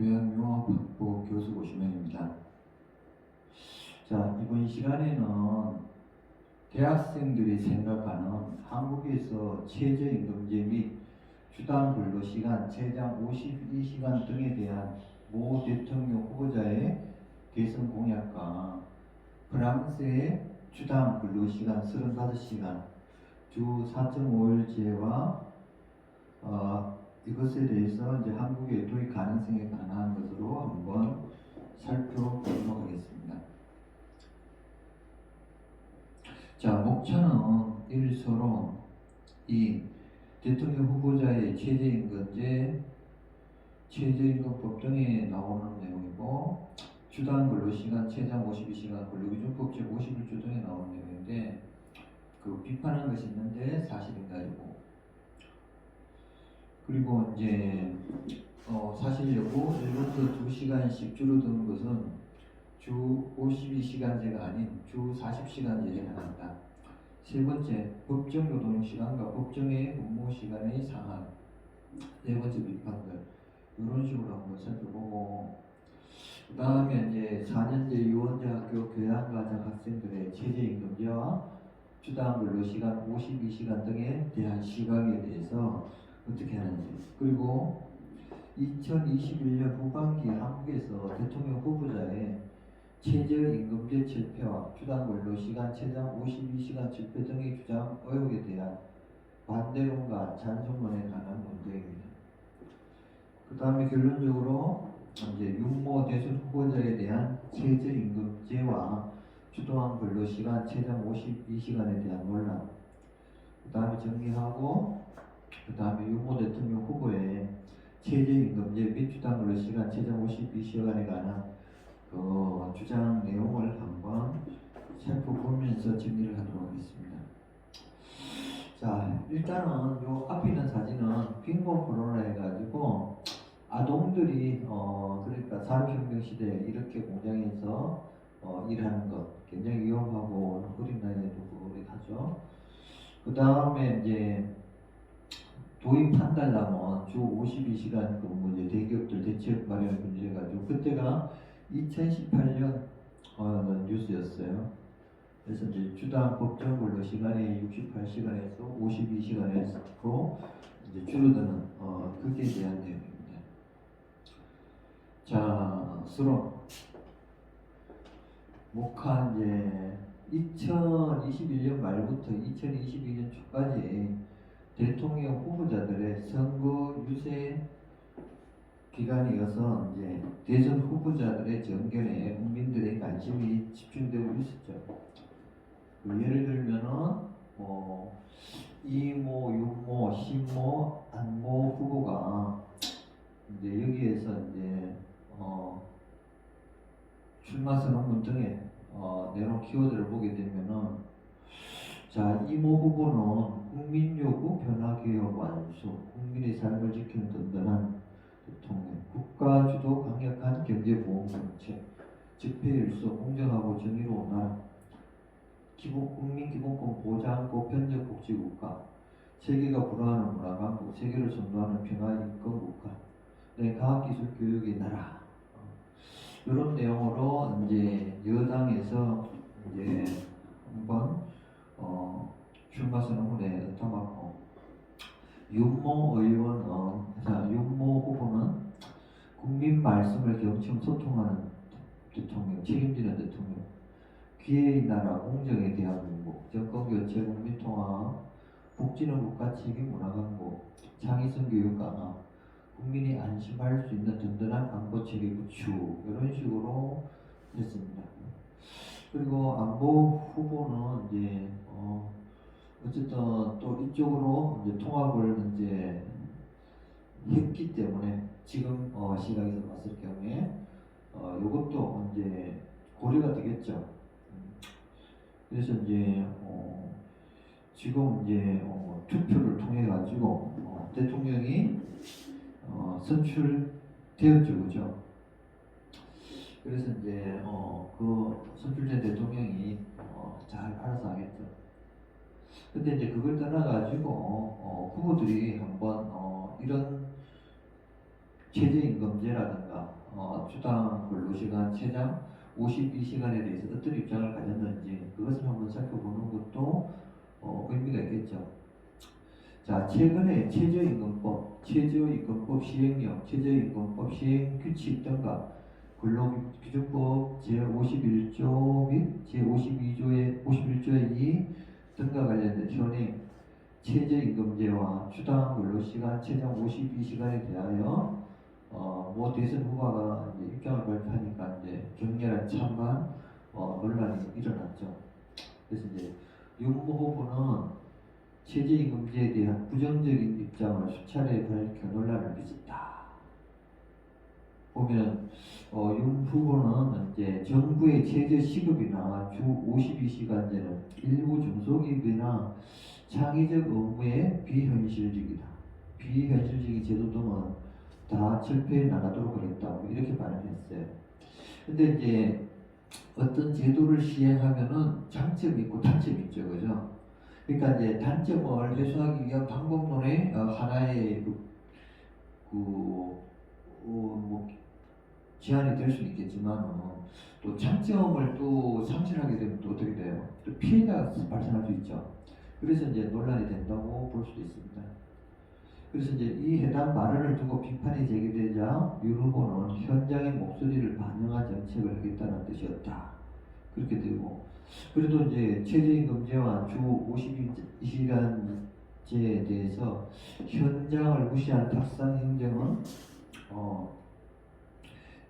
교양융합학부 교수 고시명입니다. 자, 이번 시간에는 대학생들이 생각하는 한국에서 최저임금제 및 주당 근로시간 최장 52시간 등에 대한 모 대통령 후보자의 대선 공약과 프랑스의 주당 근로시간 35시간 주 4.5일제와 이것에 대해서 이제 한국의 도입 가능성에 관한 것으로 한번 살펴보도록 하겠습니다. 자, 목차는 일서로 이 대통령 후보자의 최저임금제, 최저임금법 등에 나오는 내용이고 주당 근로시간 최장 52시간 근로기준법 제51조 등에 나오는 내용인데 그 비판한 것이 있는데 사실인가요? 그리고 이제 사실 여부 일본도 2시간씩 줄어드는 것은 주 52시간제가 아닌 주 40시간제에 해당한다. 세 번째, 법정 노동시간과 법정의 근무시간의 상한. 네 번째 비판들. 이런 식으로 한번 살펴보고 그 다음에 이제 4년제 유원자학교 교양과정 학생들의 최저임금제와 주당 근로시간 52시간 등에 대한 시각에 대해서 어떻게 하는지, 그리고 2021년 후반기 한국에서 대통령 후보자의 최저임금제 철폐와 주당 근로시간 최장 52시간 철폐 등의 주장 의혹에 대한 반대론과 찬성론에 관한 논쟁입니다. 그 다음에 결론적으로 이제 윤모 대선 후보자에 대한 최저임금제와 주당 근로시간 최장 52시간에 대한 논란, 그 다음에 정리하고 그 다음에 윤모 대통령 후보의 최저임금제 및 주당 근로시간 최장 52시간에 관한 그 주장 내용을 한번 살펴보면서 정리를 하도록 하겠습니다. 자, 일단은 요 앞에 있는 사진은 빈곤 코로나 해가지고 아동들이 그러니까 산업혁명 시대에 이렇게 공장에서 일하는 것 굉장히 위험하고 어린 나이에도 그걸 하죠. 그 다음에 이제 도입한달라면 주 52시간 근무제 대기업들 대책 마련 문제가지고 그때가 2018년 뉴스였어요. 그래서 이제 주당 법정 근로 시간이 68시간에서 52시간에서 이제 줄어드는 그게 대한 내용입니다. 자, 수론 목한 이제 2021년 말부터 2022년 초까지 대통령 후보자들의 선거 유세 기간이어서 이제 대선 후보자들의 정견에 국민들의 관심이 집중되고 있었죠. 예를 들면은 이모, 윤모, 신모, 안모 후보가 이제 여기에서 이제 출마 선언문 등에 내놓은 키워드를 보게 되면은 자, 이모 후보는 국민 요구 변화 개혁 완수, 국민의 삶을 지키는 든든한 대통령, 국가 주도 강력한 경제보험 정책, 집회일소 공정하고 정의로운 나라, 국민 기본권 보장고 편적 복지국가, 세계가 불허하는 문화강국, 세계를 선도하는 평화인권 국가, 네, 과학기술 교육의 나라. 이런 내용으로 이제 여당에서 이제 한번 출마 선언문에 담았고, 윤모 의원은 윤모 후보는 국민 말씀을 경청 소통하는 대통령, 책임지는 대통령, 기회의 나라, 공정의 대한민국, 정권교체, 국민통합, 복지는 국가 책임 문화강국, 창의성 교육 강화, 국민이 안심할 수 있는 든든한 안보체계 구축, 이런 식으로 했습니다. 그리고 안보 후보는 이제 어쨌든 또 이쪽으로 이제 통합을 이제 했기 때문에 지금 시각에서 봤을 경우에 이것도 이제 고려가 되겠죠. 그래서 이제 지금 이제 투표를 통해 가지고 대통령이 선출되었죠, 그죠? 그래서 이제 그 선출된 대통령이 잘 알아서 하겠죠. 근데 이제 그걸 떠나가지고 후보들이 한번 이런 최저임금제라든가 주당 근로시간 최장 52시간에 대해서 어떤 입장을 가졌는지 그것을 한번 살펴보는 것도 의미가 있겠죠. 자, 최근에 최저임금법 시행령, 최저임금법 시행 규칙 등과 근로기준법 제51조 및 제51조의 2 등과 관련된 현행 최저임금제와 주당 근로시간 최장 52시간에 대하여 뭐 대선 후보가 이제 입장을 발표하니까 이제 격렬한 찬반 논란이 일어났죠. 그래서 이제 윤 후보는 최저임금제에 대한 부정적인 입장을 수차례 밝혀 논란을 빚었다. 보면 윤 후보는 이제 정부의 최저 시급이나 주 52시간제는 일부 중소기업이나 창의적 업무에 비현실적이다. 비현실적인 제도 등은 다 철폐해 나가도록 하겠다고 이렇게 발언했어요. 근데 이제 어떤 제도를 시행하면은 장점이 있고 단점이 있죠, 그죠? 그러니까 이제 단점을 해소하기 위한 방법론의 하나의 뭐 제한이 될 수는 있겠지만 또 장점을 또 상실하게 되면 또 어떻게 돼요? 또 피해가 발생할 수 있죠. 그래서 이제 논란이 된다고 볼 수도 있습니다. 그래서 이제 이 해당 발언을 두고 비판이 제기되자 윤 후보는 현장의 목소리를 반영한 정책을 하겠다는 뜻이었다. 그렇게 되고 그래도 이제 최저임금제와 주 52시간제에 대해서 현장을 무시한 탁상 행정은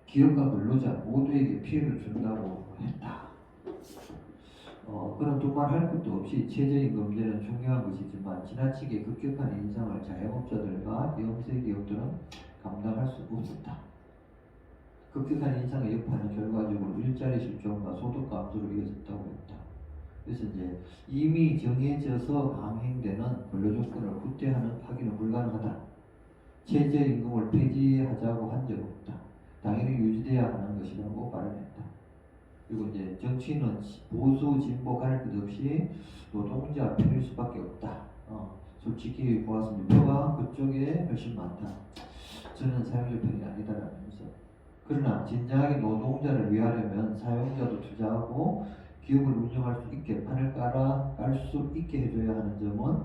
기업과 근로자 모두에게 피해를 준다고 했다. 그런 두말할 것도 없이 최저임금제는 중요한 것이지만 지나치게 급격한 인상을 자영업자들과 영세기업들은 감당할 수 없었다. 급격한 인상의 여파는 결과적으로 일자리 실종과 소득 감소로 이어졌다고 했다. 그래서 이제 이미 정해져서 강행되는 근로조건을 후퇴하는 파기는 불가능하다. 최저임금을 폐지하자고 한 적 없다. 당연히 유지돼야 하는 것이라고 발언했다. 그리고 이제 정치인은 보수 진보 가릴 것 없이 노동자 편일 수밖에 없다. 솔직히 보았습니다. 표가 그쪽에 훨씬 많다. 저는 사용자 편이 아니다라면서. 그러나 진정하게 노동자를 위하려면 사용자도 투자하고 기업을 운영할 수 있게 판을 깔 수 있게 해줘야 하는 점은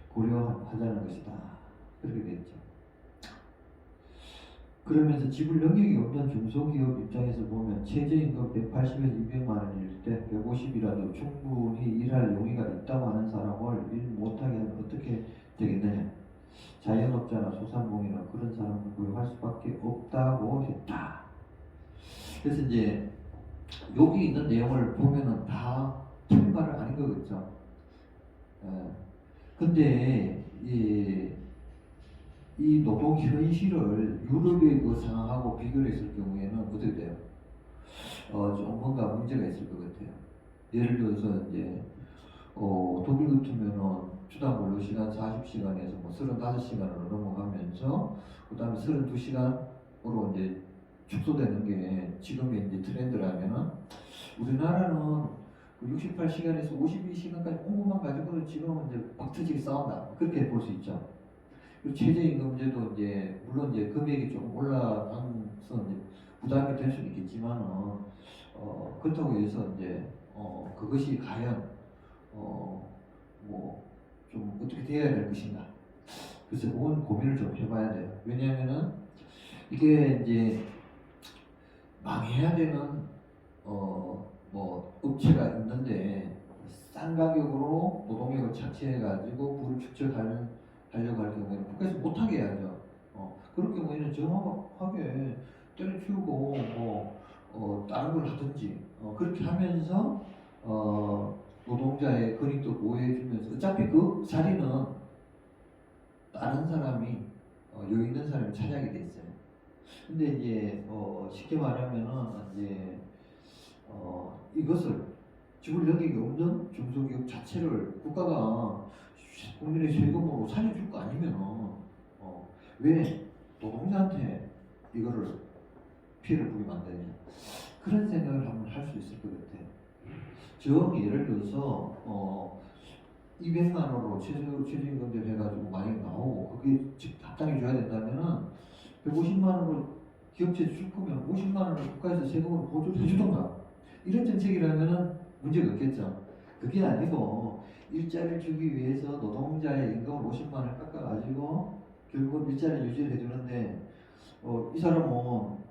고려하자는 것이다. 그렇게 됐죠. 그러면서 지불 능력이 없는 중소기업 입장에서 보면 최저임금 180에서 200만 원일 때 150이라도 충분히 일할 용의가 있다고 하는 사람을 일 못하게 하면 어떻게 되겠느냐. 자영업자나 소상공인이나 그런 사람을 고용할 수밖에 없다고 했다. 그래서 이제 여기 있는 내용을 보면은 다 틀린 말은 아닌 거겠죠. 근데 이 노동 현실을 유럽의 그 상황하고 비교를 했을 경우에는 어떻게 돼요? 좀 뭔가 문제가 있을 것 같아요. 예를 들어서 이제 독일 같으면은 주당 근로시간 40시간에서 뭐 35시간으로 넘어가면서 그 다음에 32시간으로 이제 축소되는 게 지금의 이제 트렌드라면은 우리나라는 68시간에서 52시간까지 온 것만 가지고도 지금은 이제 박터지게 싸운다. 그렇게 볼 수 있죠. 최저임금제도 이제 물론 이제 금액이 조금 올라가서 이제 부담이 될 수는 있겠지만 그렇다고 해서 이제 그것이 과연 뭐 좀 어떻게 되어야 될 것인가. 그래서 그건 고민을 좀 해봐야 돼요. 왜냐하면은 이게 이제 망해야 되는 뭐 업체가 있는데 싼 가격으로 노동력을 착취해가지고 부를 축적하려고 할 경우에는 국가에서 못하게 해야죠. 그럴 경우에는 정확하게 때려치우고 다른 걸 하든지 그렇게 하면서 노동자의 권익도 보호해주면서 어차피 그 자리는 다른 사람이 여유 있는 사람이 차지하게 돼 있어요. 근데 이제 쉽게 말하면은 이제 이것을 지불 능력이 없는 중소기업 자체를 국가가 국민의 세금으로 살려줄 거 아니면 왜 노동자한테 이거를 피해를 보게 만드냐 그런 생각을 한번 할 수 있을 것 같아요. 예를 들어서 200만 원으로 최저임금제 해가지고 만약 나오고 그게 즉 합당해 줘야 된다면은 150만 원을 기업체에 줄 거면 50만 원을 국가에서 세금으로 보조를 해주던가 이런 정책이라면 문제가 없겠죠. 그게 아니고 일자리를 주기 위해서 노동자의 임금을 50만 원을 깎아가지고 결국은 일자리를 유지를 해주는데 이 사람은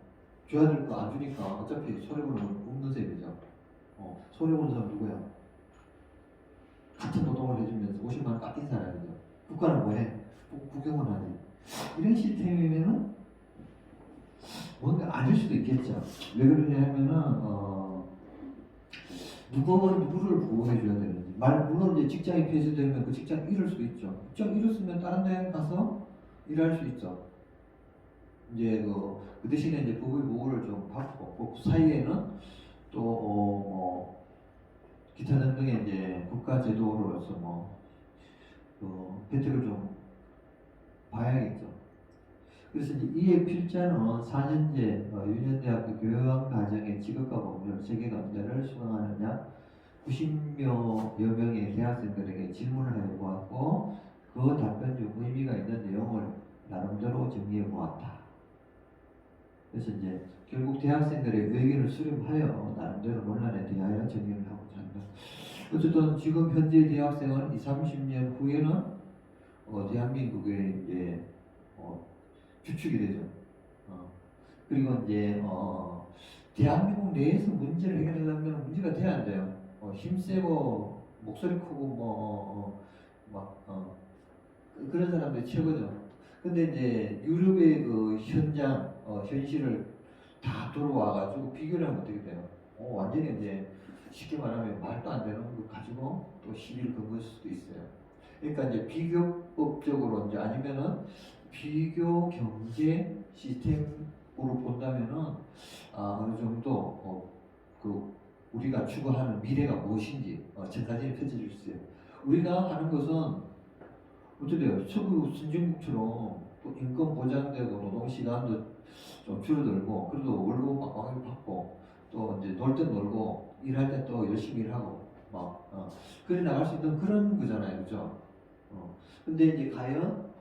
줘야 될 거 안 주니까 어차피 손해보는 건 없는 셈이죠. 손해보는 사람 누구야? 같은 노동을 해주면서 50만 원 깎인 사람이죠. 국가는 뭐해? 구경은 하지. 이런 시스템이면은 뭔가 아닐 수도 있겠죠. 왜 그러냐 하면은 누가 누구를 보호해줘야 되는지. 물론 이제 직장이 폐쇄되면 그 직장 잃을 수도 있죠. 직장 잃었으면 다른 데 가서 일할 수 있죠. 이제 그 대신에 이제 법의 보호를 좀 받고 그 사이에는 또 기타 등등의 이제 국가 제도로서 혜택을 좀 봐야겠죠. 그래서 이제 이에 필자는 4년제 유년대학교 교양과정의 직업과 법률 3개 과제를 수강하는 약 90여 명의 대학생들에게 질문을 해 보았고 그 답변 중 의미가 있는 내용을 나름대로 정리해 보았다. 그래서 이제 결국 대학생들의 의견을 수렴하여 나름대로 논란에 대하여 정리를 하고자 한다. 어쨌든 지금 현재 대학생은 20, 30년 후에는 대한민국의 이제 주축이 되죠. 그리고 이제 대한민국 내에서 문제를 해결하려면 문제가 돼야 안 돼요. 힘세고 목소리 크고 그런 사람들이 최고죠. 근데 이제 유럽의 그 현장 현실을 다 돌아와가지고 비교를 하면 어떻게 돼요? 완전히 이제 쉽게 말하면 말도 안 되는 거 가지고 또 시비를 건 것일 수도 있어요. 그러니까 이제 비교법적으로 이제 아니면은 비교 경제 시스템으로 본다면은 어느 정도 그 우리가 추구하는 미래가 무엇인지 전사진이 펼쳐질 수 있어요. 우리가 하는 것은 어떻게 돼요? 서구 선진국처럼 또 인권 보장되고 노동 시간도 좀 줄어들고 그래도 월급 빡빡하게 받고 또 이제 놀 때 놀고 일할 때 또 열심히 일하고 그래 나갈 수 있는 그런 거잖아요, 그죠? 근데 이제 과연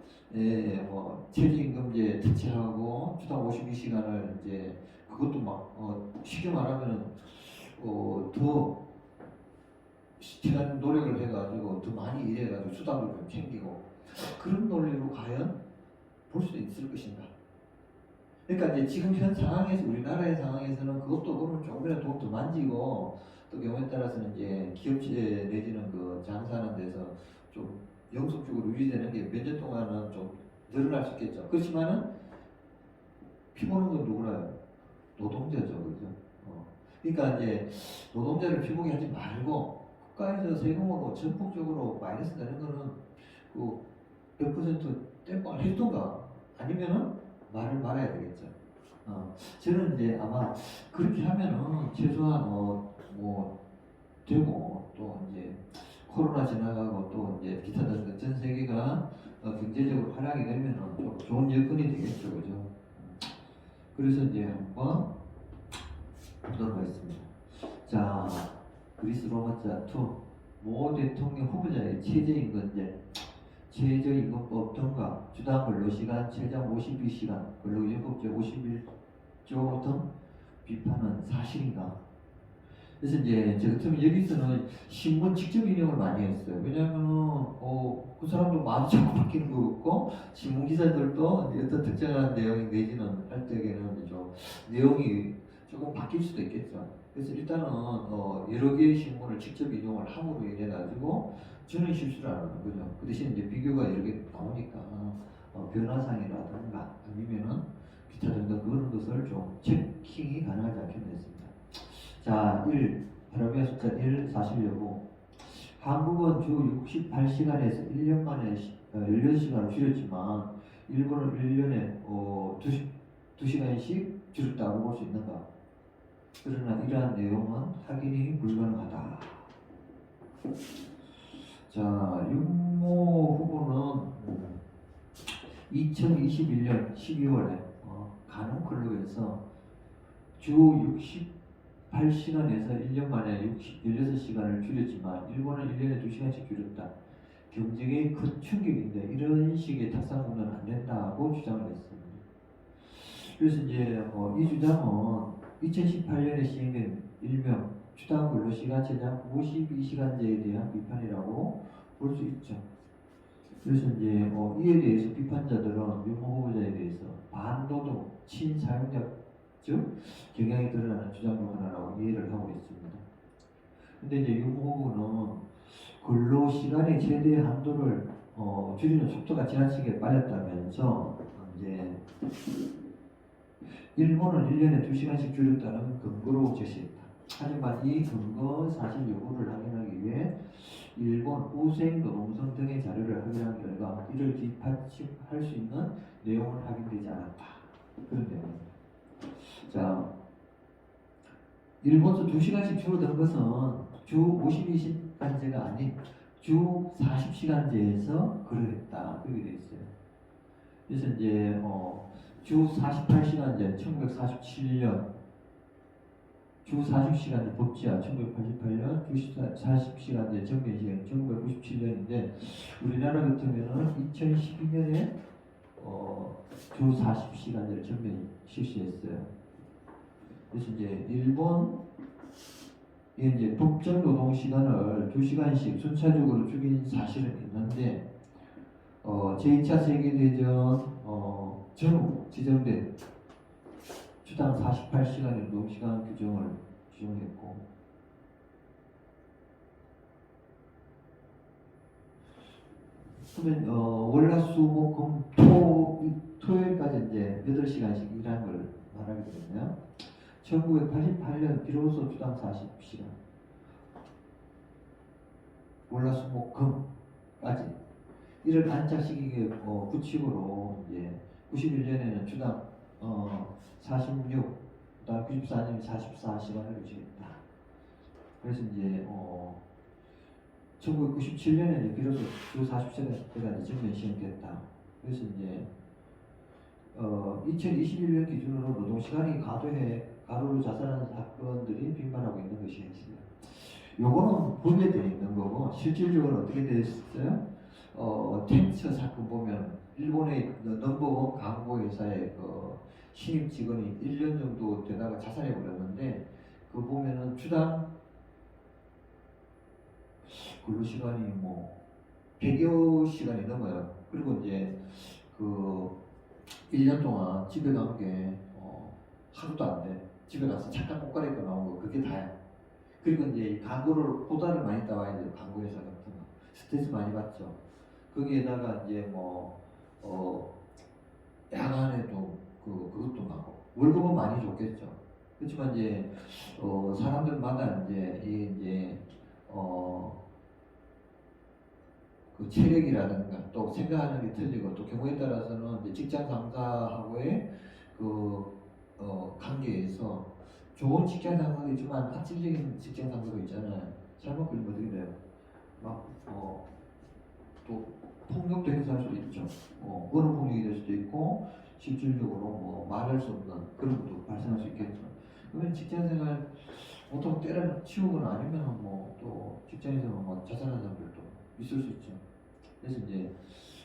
최저임금제 대체하고 주당 52시간을 이제 그것도 쉽게 말하면은 더 제가 노력을 해가지고 더 많이 일해가지고 수당을 좀 챙기고 그런 논리로 과연 볼 수 있을 것인가? 그러니까 이제 지금 현 상황에서 우리나라의 상황에서는 그것도 그러면 조금이라도 돈 더 만지고 또 경우에 따라서는 이제 기업체 내지는 그 장사하는 데서 좀 영속적으로 유지되는 게 몇 년 동안은 좀 늘어날 수 있겠죠. 그렇지만은 피보는 건 누구라요? 노동자죠, 그죠? 그러니까 이제 노동자를 피보게 하지 말고 국가에서 세금으로 전폭적으로 마이너스 내는 거는 그 100% 땜빵을 해주던가 아니면은 말을 말아야 되겠죠. 저는 이제 아마 그렇게 하면은 최소한 되고 또 이제 코로나 지나가고 또 이제 기타 등등 전 세계가 경제적으로 하락이 되면은 좀 좋은 여건이 되겠죠, 그죠? 그래서 이제 한번 보도록 하겠습니다. 자, 그리스 로마자 2. 모 대통령 후보자의 최저임금제, 최저임금법 통과, 주당 근로시간 최장 52시간, 근로기준법제 51조 등 비판은 사실인가? 그래서 이제 저 같으면 여기서는 신문 직접 인용을 많이 했어요. 왜냐하면 그 사람도 마음이 자꾸 바뀌는 거 같고 신문 기사들도 어떤 특정한 내용이 내지는 할 때에는 좀 내용이 조금 바뀔 수도 있겠죠. 그래서 일단은 여러 개의 신문을 직접 인용을 함으로 인해 가지고 저는 실수를 안 하는 거죠. 그 대신 이제 비교가 여러 개 나오니까 변화상이라든가 아니면은 기타 등등 그런 것을 좀 체킹이 가능하지 않겠나 했습니다. 자, 1. 패러비아 숫자 1. 사실 여부. 한국은 주 68시간에서 1년 만에 16시간을 줄였지만 일본은 1년에 2시간씩 줄였다고 볼 수 있는가? 그러나 이러한 내용은 확인이 불가능하다. 자, 윤모 후보는 2021년 12월에 간호클럽에서 주 68시간에서 1년 만에 16시간을 줄였지만 일본은 1년에 2시간씩 줄였다. 경쟁에 큰 충격인데 이런 식의 탁상으로는 안 된다고 주장을 했습니다. 그래서 이제 이 주장은 2018년에 시행된 일명 주당 근로시간제장 52시간제에 대한 비판이라고 볼 수 있죠. 그래서 이제 이에 대해서 비판자들은 윤모 후보자에 대해서 반노동, 친사용력 즉 경향이 드러나는 주장 중 하나라고 이해를 하고 있습니다. 근데 이제 윤모 후보는 근로시간의 최대 한도를 줄이는 속도가 지나치게 빨랐다면서 이제 일본은 1년에 2시간씩 줄였다는 근거로 제시했다. 하지만 이 근거 사실 여부를 확인하기 위해 일본 우생노동성 등의 자료를 확인한 결과 이를 뒷받침할 수 있는 내용은 확인되지 않았다. 그런 내용입니다. 자, 일본서 2시간씩 줄어든 것은 주 52시간제가 아닌 주 40시간제에서 그러했다. 그렇게 되어 있어요. 그래서 이제 주 48시간제 1947년 주 40시간제 법제화 1988년 주 40시간제 정면시행 1997년인데 우리나라 같으면은 2012년에 주 40시간제를 전면 실시했어요. 그래서 이제 일본 이제 법정 노동 시간을 2시간씩 순차적으로 줄인 사실은 있는데 제2차 세계대전 전후 지정된 주당 48시간의 노동시간 규정을 지정했고 그러면 월화수목금 토요일까지 이제 8시간씩 일하는 걸 말하게 되면 1988년 비로소 주당 40시간 월화수목금까지 이를 안착시키기 구칙으로 이제 91년에는 주당 46, 그다음 94년에 44시간을 유지했다. 그래서 이제 1997년에 이제 비로소 주 40시간까지 전면 시행됐다. 그래서 이제 2021년 기준으로 노동시간이 가로로 자살하는 사건들이 빈번하고 있는 것이 현실이에요. 요거는 법에 되어 있는 거고 실질적으로 어떻게 되어 있어요? 텍스 사건 보면 일본의 넘버원 광고회사의 신입 직원이 1년 정도 되다가 자살해 버렸는데 그 보면은 주당 근로시간이 뭐 100여 시간이 넘어요. 그리고 이제 1년 동안 집에 간 게 하루도 안 돼. 집에 가서 잠깐 옷 갈아입고 나온 거 그게 다야. 그리고 이제 광고를 보다를 많이 따와야 돼요. 광고회사 같은 거 스트레스 많이 받죠. 거기에다가 이제 야간에도 그것도 나고 월급은 많이 줬겠죠. 그렇지만 이제 사람들마다 이제 그 체력이라든가 또 생각하는 게 틀리고 또 경우에 따라서는 이제 직장 상사하고의 관계에서 좋은 직장 상사도 있지만 악질적인 직장 상사도 있잖아요. 잘못 걸리면 어떻게 돼요? 또 폭력도 행사할 수도 있죠. 언어 폭력이 될 수도 있고 실질적으로 말할 수 없는 그런 것도 발생할 수 있겠죠. 그러면 직장생활 보통 때려 치우거나 아니면 또 직장에서 자살하는 사람들도 있을 수 있죠. 그래서 이제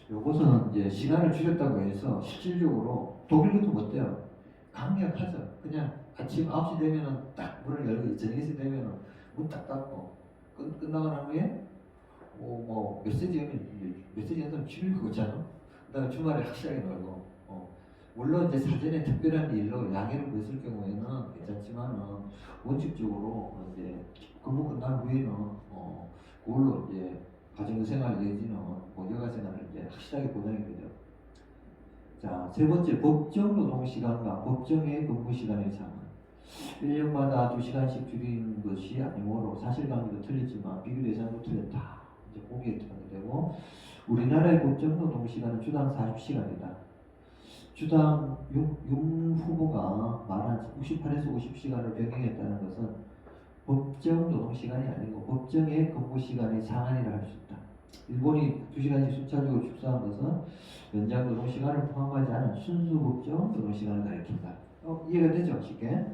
요것은 이제 시간을 줄였다고 해서 실질적으로 독일 같은 거 어때요? 강력하죠. 그냥 아침 9시 되면은 딱 문을 열고 저녁 2시 되면은 문 딱 닫고 끝나고 난 후에 메시지 연습 취미를 그거잖아. 그다음에 주말에 확실하게 놀고 물론 이제 사전에 특별한 일로 양해를 구했을 경우에는 괜찮지만은 원칙적으로 이제 근무 끝난 후에는 그걸로 이제 가정생활 내지는 여가생활을 이제 확실하게 보장이 되죠. 자, 세 번째 법정 노동시간과 법정의 근무시간의 차이. 1년마다 2시간씩 줄인 것이 아니므로 사실관계도 틀렸지만 비교 대상도 틀렸다. 이제 보기에 들어가게 되고 우리나라의 법정 노동시간은 주당 40시간이다. 주당 윤 후보가 말한 68에서 50시간을 변경했다는 것은 법정 노동시간이 아니고 법정의 근무시간의 상한이라 할 수 있다. 일본이 2시간씩 순차적으로 축소한 것은 연장 노동시간을 포함하지 않은 순수 법정 노동시간을 가리킨다. 이해가 되죠? 쉽게?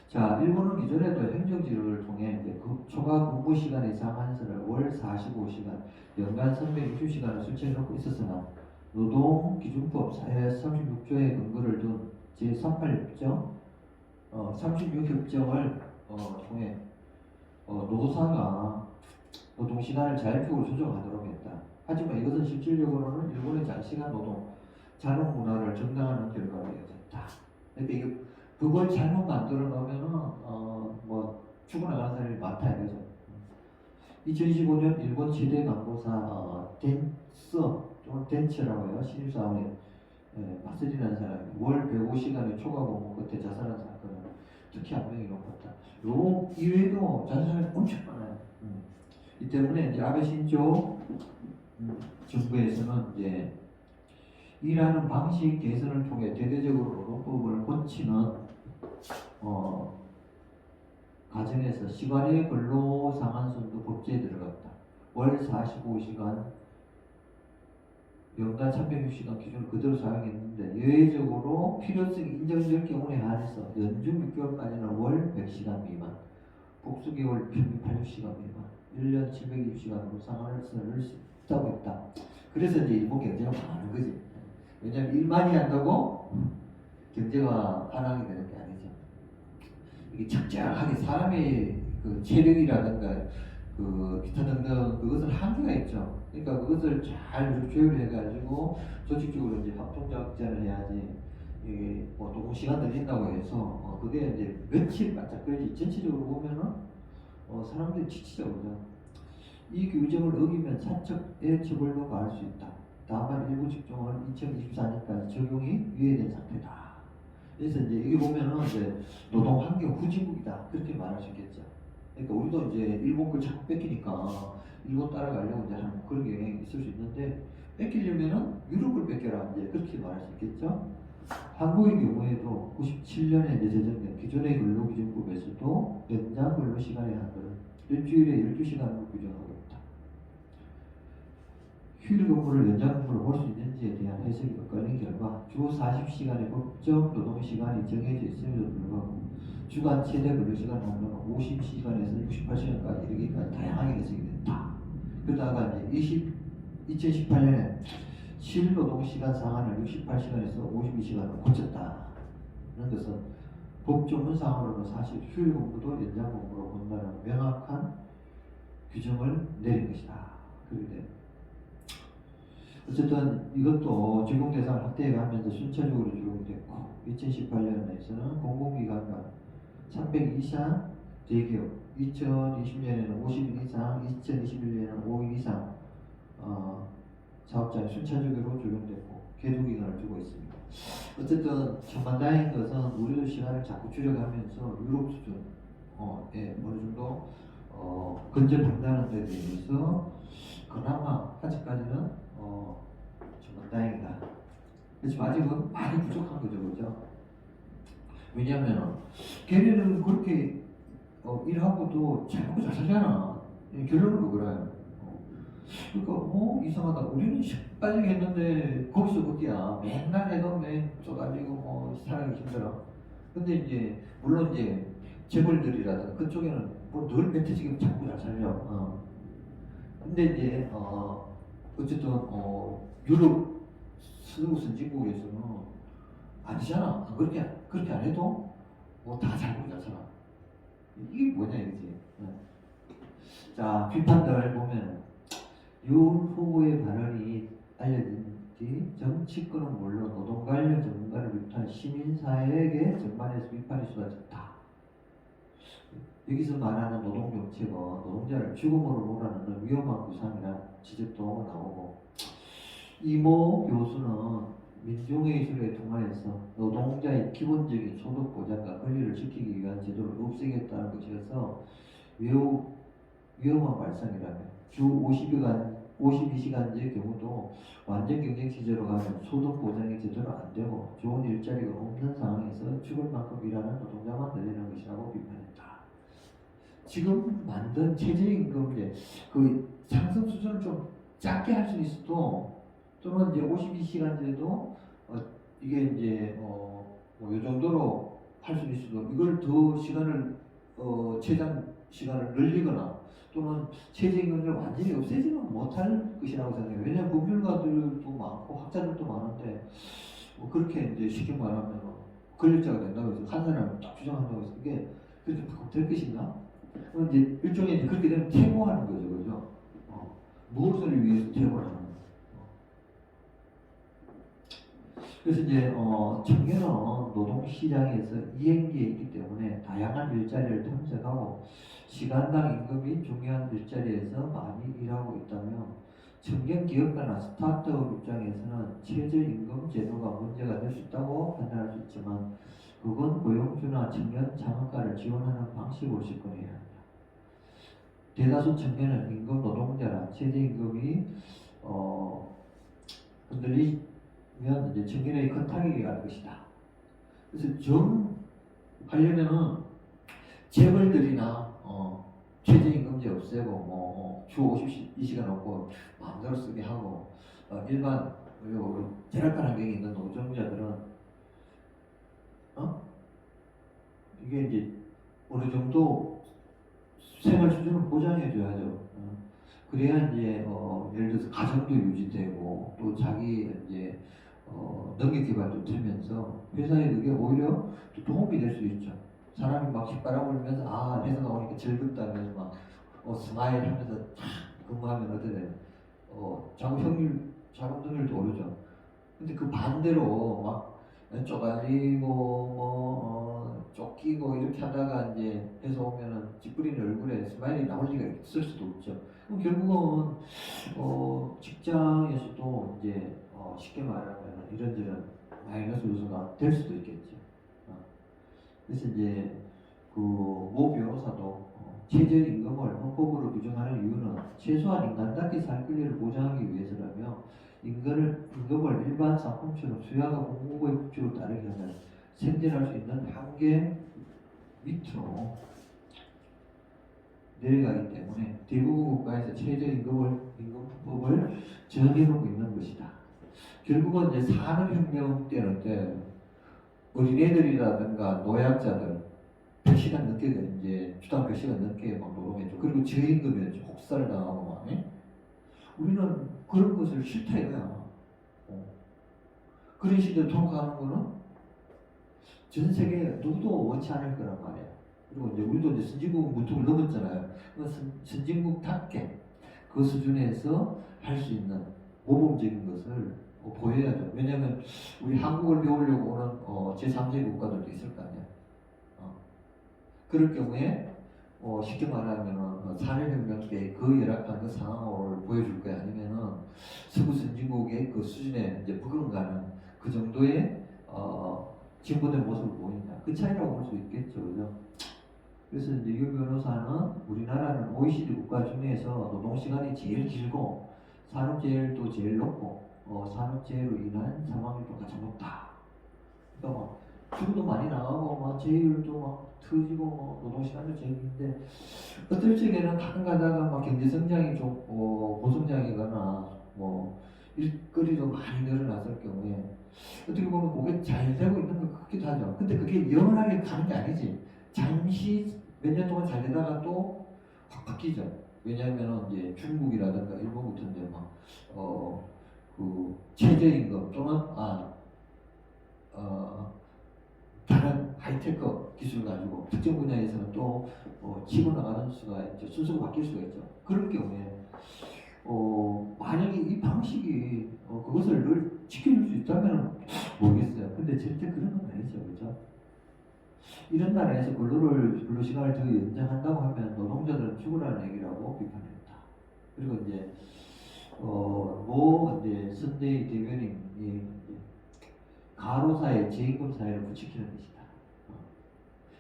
자, 일본은 기존에도 행정지를 통해 이제 초과 근무시간의 상한선을 월 45시간, 연간 360시간을 설정해놓고 있었으나 노동기준법 36조의 근거를 둔 제38협정 36협정을 통해 노사가 노동시간을 자율적으로 조정하도록 했다. 하지만 이것은 실질적으로는 일본의 장시간 노동, 잔혹 문화를 정당화하는 결과로 이어졌다. 그러니까 이게 그걸 잘못 만들어 놓으면은 뭐 죽어나가는 사람이 많다 이거죠. 2025년 일본 최대 광고사 덴츠라고 해요. 신입사원에 마쓰리라는 사람이 월 105시간의 초과 근무 끝에 자살한 사건은 특히 악명이 높았다. 요 이외에도 자살이 엄청 많아요. 이 때문에 이제 아베 신조 정부에서는 이제 일하는 방식 개선을 통해 대대적으로 노동법을 고치는 과정에서 시간의 근로 상한선도 법제에 들어갔다. 월 45시간, 연간 360시간 기준을 그대로 사용했는데 예외적으로 필요성이 인정될 경우에 한해서 연중 6개월까지는 월 100시간 미만, 복수개월 평균 80시간 미만, 1년 720시간으로 상한을 넣을 수 있다고 했다. 그래서 이제 일본 경제가 망하는 거지. 왜냐하면 일 많이 한다고 경제가 하락이 되는 게 아니죠. 이게 적절하게 사람의 그 체력이라든가 그 기타 등등 그것은 한계가 있죠. 그러니까 그것을 잘 조율해가지고 조직적으로 이제 합동작전을 해야지. 이게 뭐 노동 시간 늘린다고 해서 그게 이제 며칠 바짝 걸리지. 전체적으로 보면은 사람들이 지치죠, 그죠? 이 규정을 어기면 사측의 처벌로 가할 수 있다. 다만 일부 직종은 2024년까지 적용이 유예된 상태다. 그래서 이제 여기 보면은 이제 노동 환경 후진국이다 그렇게 말할 수 있겠죠. 그러니까 우리도 이제 일본 걸 자꾸 뺏기니까 일본 따라가려고 이제 하는 그런 경향이 있을 수 있는데 뺏기려면은 유럽 걸 뺏겨라 이제 그렇게 말할 수 있겠죠. 한국의 경우에도 97년에 이제 제정된 기존의 근로기준법에서도 연장 근로시간의 한도를 일주일에 12시간으로 규정하고 있다. 휴일 근무를 연장 근무로 볼 수 있는지에 대한 해석이 엇갈린 결과 주 40시간의 법정 노동시간이 정해져 있음에도 불구하고 주간 최대 근로시간 한도는 50시간에서 68시간까지 이르기까지 다양하게 해석이 됐다. 그러다가 이제 2018년에 실노동시간 상한을 68시간에서 52시간으로 고쳤다는 것은 법조문상으로는 사실 휴일 근무도 연장 근무로 본다는 명확한 규정을 내린 것이다. 그런데 어쨌든 이것도 적용 대상을 확대해가면서 순차적으로 적용됐고 2018년에서는 공공기관과 300 이상 대기업 2020년에는 50인 이상 2021년에는 5인 이상 사업자에 순차적으로 적용됐고 계도기간을 두고 있습니다. 어쨌든 천만다행인 것은 우리도 시간을 자꾸 줄여가면서 유럽 수준 어느 정도 근접한다는 데 대해서 그나마 아직까지는 정말 다행이다. 그렇지만 아직은 많이 부족한 거죠, 그죠? 왜냐하면 걔네는 그렇게 일하고도 자꾸 잘 살잖아. 결론은 그거라요. 그러니까 이상하다. 우리는 시빠지게 했는데 거기서 거기야. 맨날 해도 맨 쏟아지고 살기 힘들어. 근데 이제 물론 이제 재벌들이라든가 그쪽에는 뭐 늘 뱉어지게 자꾸 잘 살려. 근데 이제 어쨌든 유럽 서구 선진국에서는 아니잖아. 그렇게 안 해도 다 잘 모르잖아. 이게 뭐냐 이거지. 자, 비판들 보면 윤 후보의 발언이 알려진 뒤 정치권은 물론 노동 관련 전문가를 비롯한 시민사회에게 전반에서 비판이 쏟아졌다. 여기서 말하는 노동정책은 노동자를 죽음으로 몰아넣는 위험한 구상이라는 지적도 나오고 이모 교수는 민중예술에 통하여서 노동자의 기본적인 소득 보장과 권리를 지키기 위한 제도를 없애겠다는 것이어서 매우 위험한 발상이라며 주 52시간제 경우도 완전 경쟁체제로 가면 소득 보장이 제대로 안 되고 좋은 일자리가 없는 상황에서 죽을 만큼 일하는 노동자만 늘리는 것이라고 비판했다. 지금 만든 최저임금 그 상승 수준을 좀 작게 할 수 있어도 또는 이제 52시간제도 이게 이제 요 정도로 할 수 있어도 이걸 더 시간을 최장 시간을 늘리거나 또는 최저임금을 완전히 없애지는 못할 것이라고 생각해요. 왜냐하면 법률가들도 많고 학자들도 많은데 그렇게 이제 쉽게 말하면 권력자가 된다고 해서 한 사람을 딱 주장한다고 해서 이게 그렇게 될 것인가? 이제 일종의 이제 그렇게 되면 퇴보하는 거죠, 그죠? 무엇을 위해서 퇴보를 하는 거예요. 그래서 이제 청년은 노동시장에서 이행기에 있기 때문에 다양한 일자리를 탐색하고 시간당 임금이 중요한 일자리에서 많이 일하고 있다면 청년 기업가나 스타트업 입장에서는 최저임금 제도가 문제가 될 수 있다고 판단할 수 있지만 그건 고용주나 청년 창업가를 지원하는 방식으로 접근해야 합니다. 대다수 청년은 임금 노동자나 최저임금이 흔들리면 이제 청년의 큰 타격이 갈 것이다. 그래서 좀 하려면은 재벌들이나 최저임금제 없애고 주 52시간 없고 마음대로 쓰게 하고 일반 절약한 환경에 있는 노동자들은 이게 이제 어느 정도 생활 수준을 보장해 줘야죠. 그래야 이제 예를 들어서 가정도 유지되고 또 자기 이제 능력 개발도 되면서 회사에 그게 오히려 또 도움이 될 수 있죠. 사람이 막 휘바람 불면서 회사가 오니까 즐겁다면서 막 스마일 하면서 근무하면 어떻게 돼요? 자꾸 자금률도 오르죠. 근데 그 반대로 막 쪼가리고 쫓기고 이렇게 하다가 이제 회사 오면은 찌푸리는 얼굴에 스마일이 나올 리가 있을 수도 없죠. 그럼 결국은 직장에서도 이제 쉽게 말하면 이런저런 마이너스 요소가 될 수도 있겠죠. 그래서 이제 모 변호사도 최저임금을 헌법으로 규정하는 이유는 최소한 인간답게 살 권리를 보장하기 위해서라며 임금을 일반 상품처럼 수요와 공급의 법칙으로 따르게 하면 생존할 수 있는 한계 밑으로 내려가기 때문에 대부분 국가에서 최저임금법을 정해놓고 있는 것이다. 결국은 이제 산업혁명 때는 어린애들이라든가 노약자들 100시간 넘게 이제 주당 100시간 넘게 막 노동했죠. 그리고 저임금이었죠. 혹사를 당하고 막. 우리는 그런 것을 싫다 이거야. 그런 시대를 통과하는 거는 전 세계 누구도 원치 않을 거란 말이야. 그리고 이제 우리도 이제 선진국 문턱을 넘었잖아요. 선진국답게 그 수준에서 할 수 있는 모범적인 것을 보여야죠. 왜냐하면 우리 한국을 배우려고 오는 제3세 국가들도 있을 거 아니야. 그럴 경우에 쉽게 말하면 산업혁명 때 그 열악한 그 상황을 보여줄 거야. 아니면은 서구 선진국의 그 수준에 이제 버금가는 그 정도의 진보된 모습을 보이냐. 그 차이라고 볼 수 있겠죠. 그죠? 그래서 이제 유 변호사는 우리나라는 OECD 국가 중에서 노동시간이 제일 길고 산업재해도 제일 높고 산업재해로 인한 사망률도 가장 높다. 그러니까 막 주도 많이 나가고 막 재율도 막 터지고 노동시간도 제일 긴데 어떨 적에는 가끔 가다가 막 경제성장이 좀 고성장이거나 일거리도 많이 늘어났을 경우에 어떻게 보면 그게 잘 되고 있는 것 같기도 하죠. 근데 그게 영원하게 가는 게 아니지. 잠시 몇 년 동안 잘 되다가 또 확 바뀌죠. 왜냐하면 이제 중국이라든가 일본 같은데 그 최저임금 또는 다른 하이테크 기술 가지고 특정 분야에서는 또 치고 나가는 수가 있죠. 순서가 바뀔 수가 있죠. 그럴 경우에 만약에 이 방식이 그것을 늘 지켜줄 수 있다면 모르겠어요. 근데 절대 그런 건 아니죠. 그죠? 이런 나라에서 근로 시간을 더 연장한다고 하면 노동자들은 죽으라는 얘기라고 비판했다. 그리고 이제 이제 선대위 대변인이 가로사의 재임금 사회를 부추기는 것이다.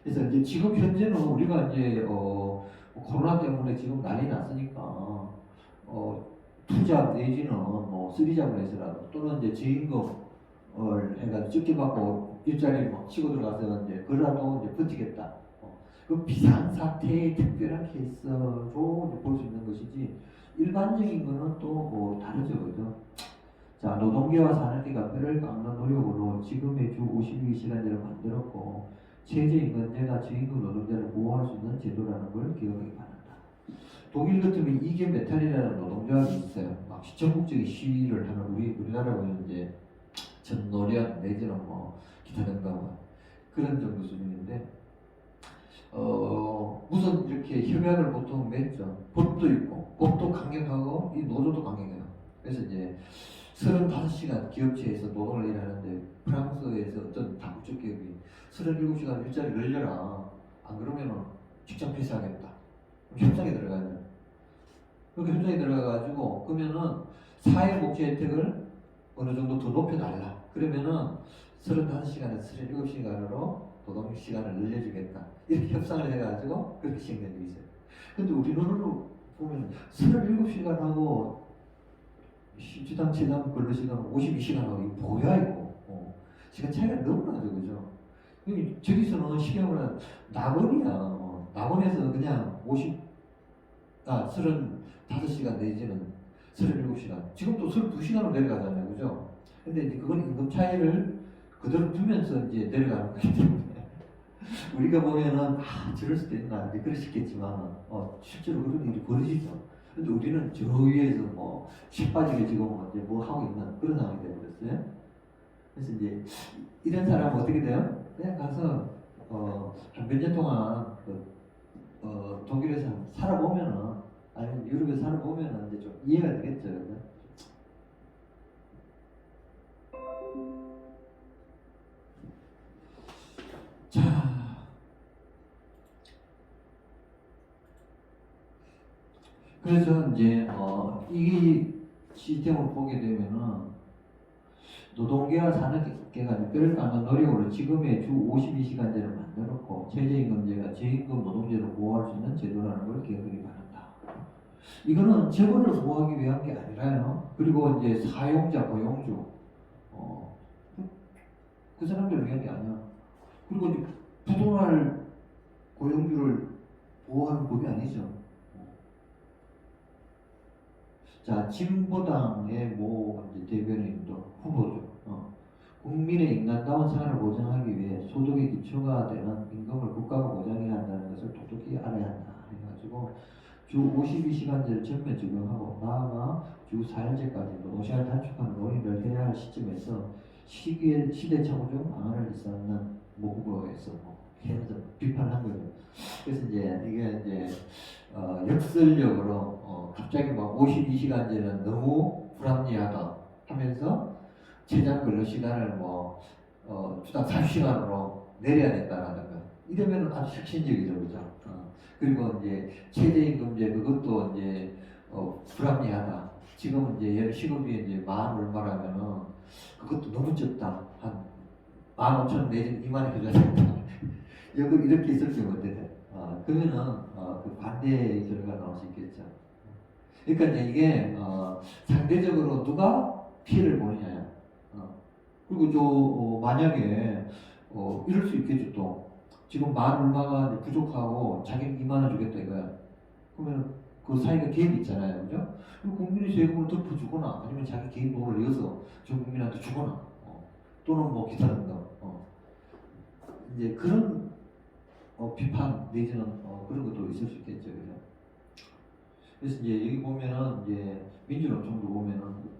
그래서 이제 지금 현재는 우리가 이제 코로나 때문에 지금 난리 났으니까 투잡 내지는 쓰리잡을 해서라도 또는 이제 재임금을 해가지고 적게 받고 일자리를 막 치고 들어가서 이제 그라도 이제 버티겠다. 그 비상사태의 특별한 케이스로 볼 수 있는 것이지 일반적인 거는 또 다르죠, 그죠? 자, 노동계와 산업계가 뼈를 깎는 노력으로 지금의 주 52시간제를 만들었고 최저임금제가 저임금 노동자를 보호할 수 있는 제도라는 걸 기억하기 바란다. 독일 같으면 이게 메탈이라는 노동조합이 있어요. 막 전국적인 시위를 하는 우리나라 보면 이제 전노련 내지는 뭐 기타 등등 그런 정도 수준인데 무슨 이렇게 협약을 보통 맺죠. 법도 있고 법도 강력하고 이 노조도 강력해요. 그래서 이제 35시간 기업체에서 노동을 일하는데 프랑스에서 어떤 다국적 기업이 37시간 일자리 늘려라. 안 그러면은 직장 폐쇄하겠다. 협상에 들어가야 돼요. 그렇게 협상에 들어가가지고 그러면은 사회복지 혜택을 어느 정도 더 높여달라. 그러면은 35시간에서 37시간으로 노동시간을 늘려주겠다. 이렇게 협상을 해가지고 그렇게 시행된 적이 있어요. 근데 우리나라로 보면 37시간하고 주당 최단 근로시간은 52시간하고 이거 뭐야 이거. 시간 차이가 너무 나죠. 그죠? 저기서는 시경을 낙원이야. 낙원에서 그냥 35시간 내지는 37시간. 지금 또 32시간으로 내려가잖아요. 그죠? 근데 이제 그건 임금 차이를 그대로 두면서 이제 내려가는 거기 때문에 우리가 보면은 저럴 수도 있나 이제 그러시겠지만 실제로 그런 일이 벌어지죠. 근데 우리는 저 위에서 뭐 시빠지게 지금 이제 뭐 하고 있는 그런 상황이 되어버렸어요. 그래서 이제 이런 사람은 어떻게 돼요? 그냥 가서 한 몇 년 동안 독일에서 살아보면은 아니면 유럽에서 살아보면은 이제 좀 이해가 되겠죠. 그죠? 자. 그래서 이제 이 시스템을 보게 되면은 노동계와 산업계가 뼈를 깎는 노력으로 지금의 주 52시간제를 만들었고 최저임금제가 저임금 노동제를 보호할 수 있는 제도라는 걸 기억하기 바란다. 이거는 재벌을 보호하기 위한 게 아니라요. 그리고 이제 사용자, 고용주 그 사람들을 위한 게 아니야. 그리고 이제 부동할 고용주를 보호하는 법이 아니죠. 자, 진보당의 모 대변인도 후보죠. 국민의 인간다운 생활을 보장하기 위해 소득의 기초가 되는 임금을 국가가 보장해야 한다는 것을 똑똑히 알아야 한다. 해가지고 주 52시간제를 전면 적용하고 나아가 주 4일제까지 노동시간을 단축하는 논의를 해야 할 시점에서 시대착오적 방안을 내세우는 모 후보에서 계속 비판한 거죠. 그래서 이제 이게 이제 역설적으로 갑자기 막 52시간제는 너무 불합리하다 하면서 최장 근로시간을 주당 30시간으로 내려야 된다라는 거. 이러면 아주 혁신적이죠, 그죠? 그리고 이제 최저임금제 그것도 이제 불합리하다. 지금 이제 예를 시급이 이제 만 얼마라면은 그것도 너무 적다. 한 15,000원 내지 2만 원 해줘야 된다. 이렇게 있을 경우 어때 돼? 그러면은 그 반대의 결과가 나올 수 있겠죠. 그러니까 이제 이게 상대적으로 누가 피해를 보느냐. 그리고 만약에 이럴 수 있겠죠. 또 지금 만 얼마가 이제 부족하고 자기는 2만 원 주겠다 이거야. 그러면 그 사이가 갭이 있잖아요, 그죠? 국민의 세금을 덮어주거나 아니면 자기 개인 돈을 내어서 전 국민한테 주거나 또는 뭐 기타 등등 이제 그런 비판 내지는 그런 것도 있을 수 있겠죠, 그죠? 그래서 이제 여기 보면은 이제 민주노총도 보면은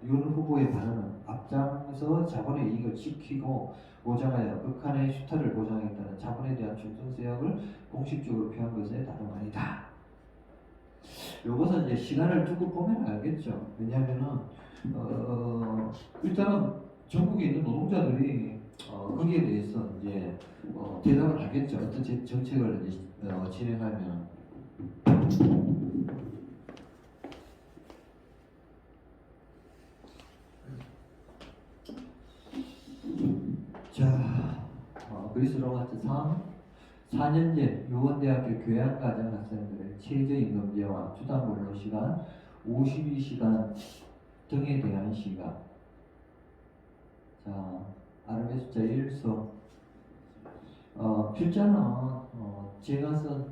윤 후보의 발언은 앞장서 자본의 이익을 지키고 보장하여 극한의 수탈을 보장했다는 자본에 대한 충성성을 공식적으로 표한 것에 다름 아니다. 요것은 이제 시간을 두고 보면 알겠죠. 왜냐하면은 일단은 전국에 있는 노동자들이 거기에 대해서 이제 대답을 하겠죠. 어떤 정책을 이제 진행하면. 자, 그리스 로마서 4년제 유원대학교 교양과정 학생들의 최저임금제와 주당근로시간 52시간 등에 대한 시각. 자, 아르메 숫자 1서 필자는 제가 쓴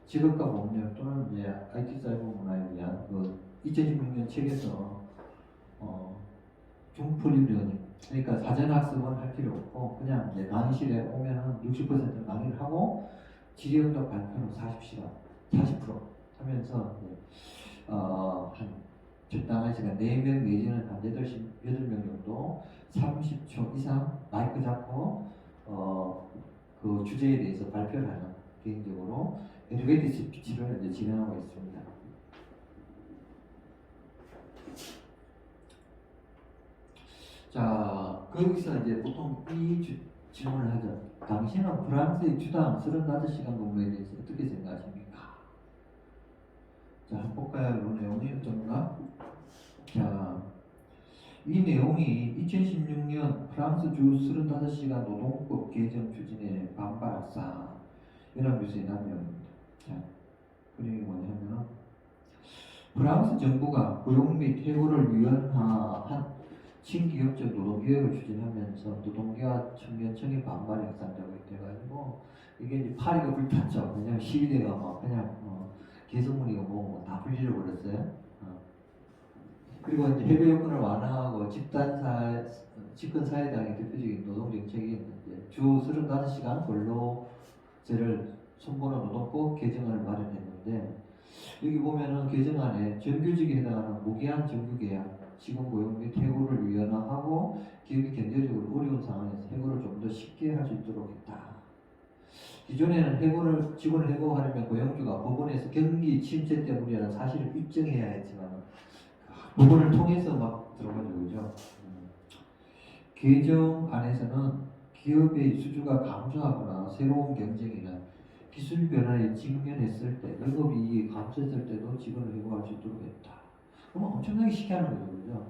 직업과 법률 또는 이제 IT 사이버 문화에 대한 그 2016년 책에서 중프리뷰님 그러니까 사전 학습은 할 필요 없고 그냥 이제 강의실에 오면은 60% 강의를 하고 지령도 발표로 40시간, 40% 하면서 한 적당한 시간 4명 내지는 한 8명 정도 30초 이상 마이크 잡고 그 주제에 대해서 발표를 하는 개인적으로 엘리베이터 스피치를 이제 진행하고 있습니다. 자, 거기서 이제 보통 이 질문을 하죠. 당신은 프랑스의 주당 35시간 근무에 대해서 어떻게 생각하십니까? 자, 한번 볼까요? 이 내용이 어떤가? 자, 이 내용이 2016년 프랑스 주 35시간 노동법 개정 추진에 반발사 연합뉴스의 남명입니다. 자, 그 내용이 뭐냐면은 프랑스 정부가 고용 및 해고를 위헌한 신기업적 노동개혁을 추진하면서 노동계와 청년층의 반발이 확산되고 있대가지고 이게 이제 파리가 불탔죠. 왜냐면 시위대가 막 그냥 개성문이고 뭐다 풀리려 버렸어요. 그리고 이제 해외 여건을 완화하고 집권 사회당의 대표적인 노동 정책이 이제 주 35시간 근로제를 선고하는 노동법 개정안을 마련했는데 여기 보면은 개정안에 정규직에 해당하는 무기한 정규계약, 직원 고용 및 해고를 위헌화하고 기업이 경제적으로 어려운 상황에서 해고를 좀 더 쉽게 할 수 있도록 했다. 기존에는 직원을 해고하려면 고용주가 법원에서 경기 침체 때문이라는 사실을 입증해야 했지만 법원을 통해서 막 들어가죠, 그죠? 개정안에서는 기업의 수주가 감소하거나 새로운 경쟁이나 기술 변화에 직면했을 때, 영업이익이 감소했을 때도 직원을 해고할 수 있도록 했다. 그러면 엄청나게 쉽게 하는 거죠, 그죠?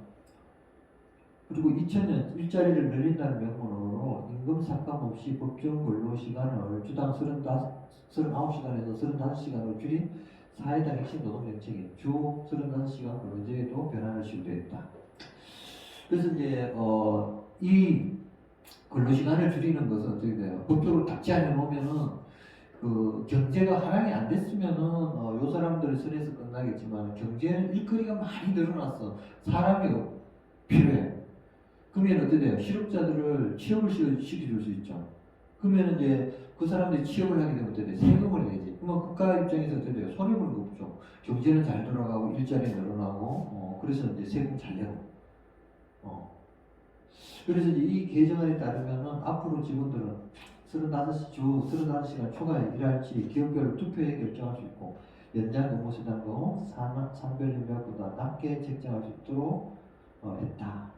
그리고 2000년 일자리를 늘린다는 명분으로 임금 삭감 없이 법정 근로 시간을 주당 39시간에서 35시간으로 줄인 사회당 핵심 노동 정책인 주 35시간 근로제에도 변화를 시도했다. 그래서 이제 이 근로시간을 줄이는 것은 어떻게 돼요? 법적으로 딱 제한해 놓으면은 그 경제가 하락이 안 됐으면은 요 사람들의 선에서 끝나겠지만 경제는 일거리가 많이 늘어났어. 사람이 필요해. 그러면 어떻게 돼요? 실업자들을 취업을 시켜줄 수 있죠. 그러면 이제 그 사람들이 취업을 하게 되면 어떻게 돼? 세금을 내지. 그러면 국가 입장에서 어떻게 돼요? 손해보는 거 없죠. 경제는 잘 돌아가고 일자리 늘어나고 그래서 이제 세금 잘 내고. 그래서 이제 이 개정안에 따르면은 앞으로 직원들은 35시간 초과에 일할지 기업별로 투표에 결정할 수 있고 연장 근무수당도 산별 연배보다 낮게 책정할 수 있도록 했다.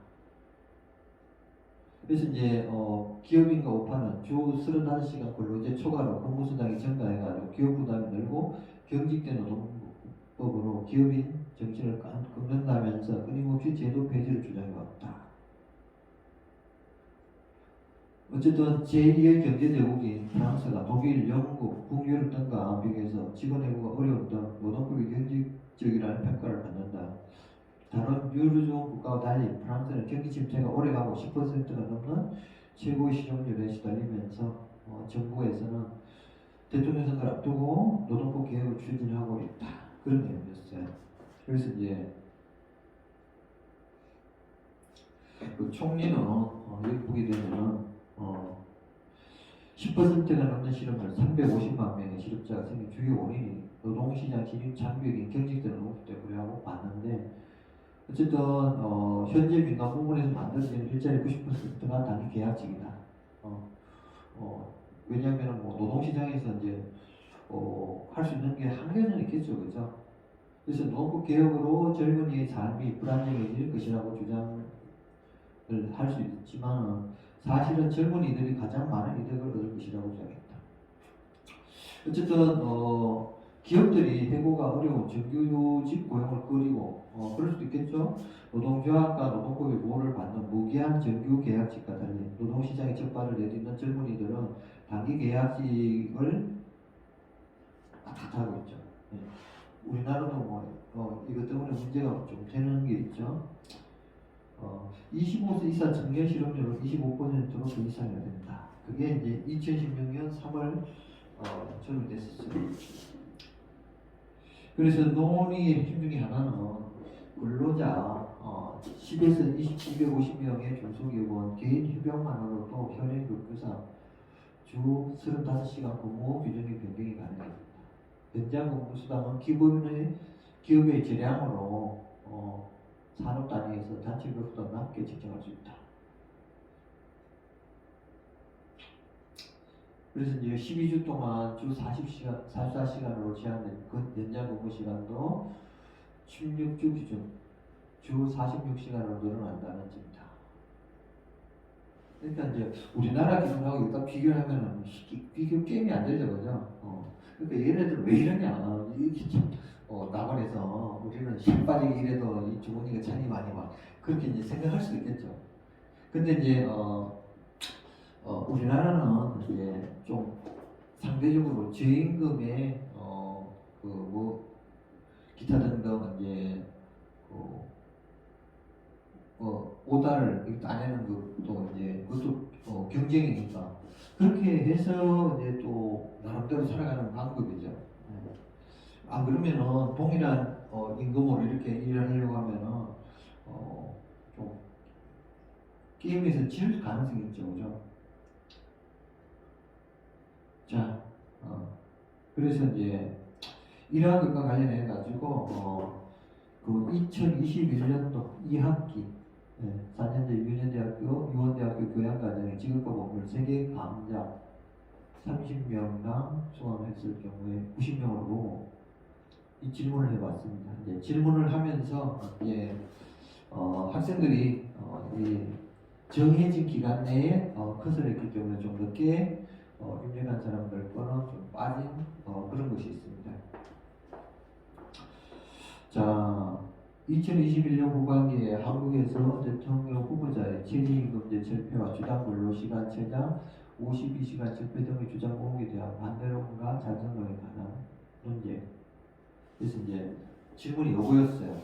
그래서 이제 기업인과 오파는 주 35시간 근로제 초과로 근무수당이 증가해가지고 기업 부담이 늘고 경직된 노동법으로 기업인 정신을 꺾는다면서 끊임없이 제도 폐지를 주장해왔다. 어쨌든 제2의 경제제국인 프랑스가 독일, 영국, 북유럽 등과 비교해서 직원 해고가 어려운 등 노동법이 경직적이라는 평가를 받는다. 다른 유로존 국가와 달리 프랑스는 경기 침체가 오래가고 10%가 넘는 최고의 실업률에 시달리면서 정부에서는 대통령 선거를 앞두고 노동법 개혁을 추진하고 있다. 그런 내용이었어요. 그래서 이제 그 총리는 여기 보게 되면은 10%가 넘는 실업률 350만 명의 실업자가 생긴 주요 원인이 노동시장 진입 장벽인 경직된 노동법 때문이라고 봤는데 어쨌든 현재 민간 부문에서 만들어지는 일자리 90%가 단기 계약직이다. 왜냐하면 뭐 노동시장에서 이제 할 수 있는 게 한계는 있겠죠, 그죠? 그래서 노동법 개혁으로 젊은이의 삶이 불안정해질 것이라고 주장을 할 수 있지만 사실은 젊은이들이 가장 많은 이득을 얻을 것이라고 주장했다. 어쨌든 기업들이 해고가 어려운 정규직 고용을 끌이고 그럴 수도 있겠죠. 노동조합과 노동법의 보호를 받는 무기한 정규 계약직과 달리 노동시장에 적발을 내딛는 젊은이들은 단기 계약직을 탓하고 있죠. 네. 우리나라도 이것 때문에 문제가 좀 되는 게 있죠. 25세 이상 청년 실업률은 25%로 그 이상이 된다. 그게 이제 2016년 3월 적용됐었어요. 그래서 논의의 핵심 중에 하나는 근로자 10에서 250명의 중소기업은 개인 휴병만으로도 현행 급규상 주 35시간 근무 규정의 변경이 가능합니다. 연장 근무 수당은 기업의 재량으로 산업 단위에서 단체 급보다 낮게 책정할 수 있다. 그래서 이제 12주 동안 주 44시간으로 제한된 연장 근무 시간도 16주 기준 주 46시간으로 늘어난다는 점이다. 그러니까 이제 우리나라 기준하고 이거 비교를 하면은 비교 게임이 안 되죠, 그죠? 그러니까 얘네들 왜 이러냐? 이게 참 남한에서 우리는 힘 빠지게 일해도 이 주머니가 찬이 많이 막 그렇게 이제 생각할 수도 있겠죠. 근데 이제 우리나라는 이제 좀 상대적으로 저임금에 기타 등등 이제 오다를 따내는 것도 이제 그것도 경쟁이니까 그렇게 해서 이제 또 나름대로 살아가는 방법이죠. 안 그러면은 동일한 임금으로 이렇게 일을 하려고 하면은 좀 게임에서 질 가능성이 있죠, 그죠? 자, 그래서 이제 이러한 것과 관련해 가지고 그 2021년도 2학기 4년제 유년대학교, 유원대학교 교양과정의 지급과 법률 세계 강좌 30명당 수강했을 경우에 90명으로 보고 이 질문을 해봤습니다. 이제 질문을 하면서 이제 학생들이 이 정해진 기간 내에 컷을 했기 때문에 좀 늦게 입력한 사람들 거는 좀 빠진 그런 것이 있습니다. 자, 2021년 후반기에 한국에서 대통령 후보자의 최저임금제 철폐와 주당 근로시간 최장 52시간 철폐 등의 주장 공개에 대한 반대론과 찬성론에 관한 논쟁. 그래서 이제 질문이 요거였어요.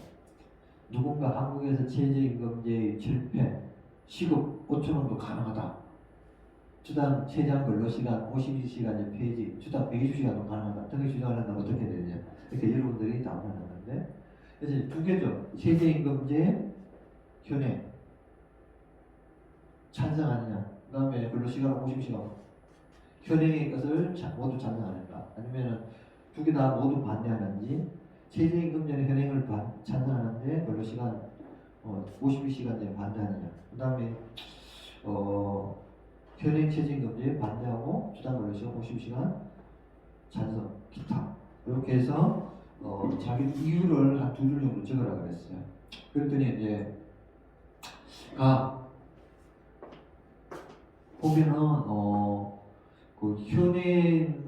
누군가 한국에서 최저임금제의 철폐, 시급 5,000원도 가능하다. 주당 최장 근로시간 52시간의 폐지, 주당 120시간도 가능하다. 등의 주장을 한다면 어떻게 되느냐. 이렇게 여러분들이 답을 하는데 그래서 두 개죠. 최저임금제 현행 찬성하느냐. 그 다음에 근로시간 50시간 현행의 것을 모두 찬성하는가. 아니면 두 개 다 모두 반대하는지. 최저임금제는 현행을 찬성하는데 근로시간 52시간제 반대하느냐. 그 다음에 현행 최저임금제에 반대하고 주당 근로시간 50시간 찬성, 기타. 이렇게 해서 자기 이유를 한 두 줄 정도 적으라 그랬어요. 그랬더니 이제 보면은 그 현행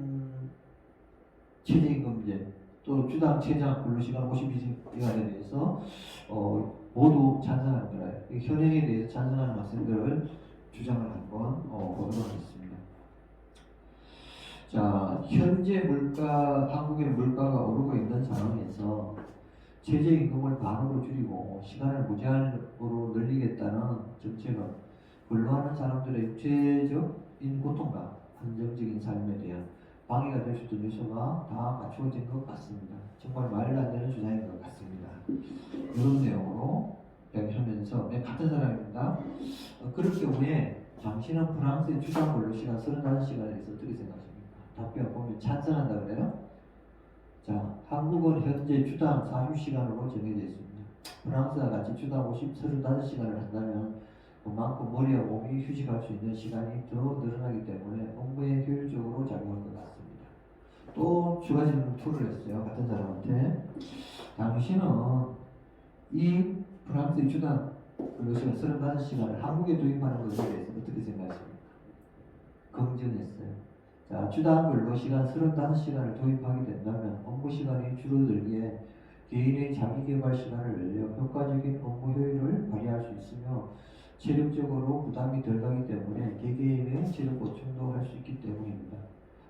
최저임금제 또 주당 최장 근로시간 52시간에 대해서 모두 찬성하는 거라요. 현행에 대해서 찬성하는 학생들을 주장을 한번 보도록 하겠습니다. 자, 현재 한국의 물가가 오르고 있는 상황에서 최저임금을 반으로 줄이고 시간을 무제한으로 늘리겠다는 정책은 근로하는 사람들의 육체적인 고통과 안정적인 삶에 대한 방해가 될 수 있는 요소가 다 갖추어진 것 같습니다. 정말 말도 안 되는 주장인 것 같습니다. 이런 내용으로 이야기하면서 같은 사람입니다. 그럴 경우에 당신은 프랑스의 주당 근로시간 35시간에 대해서 어떻게 생각하십니까? 답변 보면 찬성한다 그래요. 자, 한국은 현재 주당 40시간으로 정해져 있습니다. 프랑스와 같이 주당 35시간을 한다면 그만큼 머리와 몸이 휴식할 수 있는 시간이 더 늘어나기 때문에 업무에 효율적으로 작용할 것 같습니다. 또 추가 질문 2를 했어요. 같은 사람한테. 당신은 이 프랑스의 주당 근로시간 35시간을 한국에 도입하는 것에 대해서 어떻게 생각하십니까? 긍정했어요. 자, 주당 근로시간 35시간을 도입하게 된다면 업무 시간이 줄어들기에 개인의 자기개발 시간을 늘려 효과적인 업무 효율을 발휘할 수 있으며 체력적으로 부담이 덜 가기 때문에 개개인의 체력 보충도 할 수 있기 때문입니다.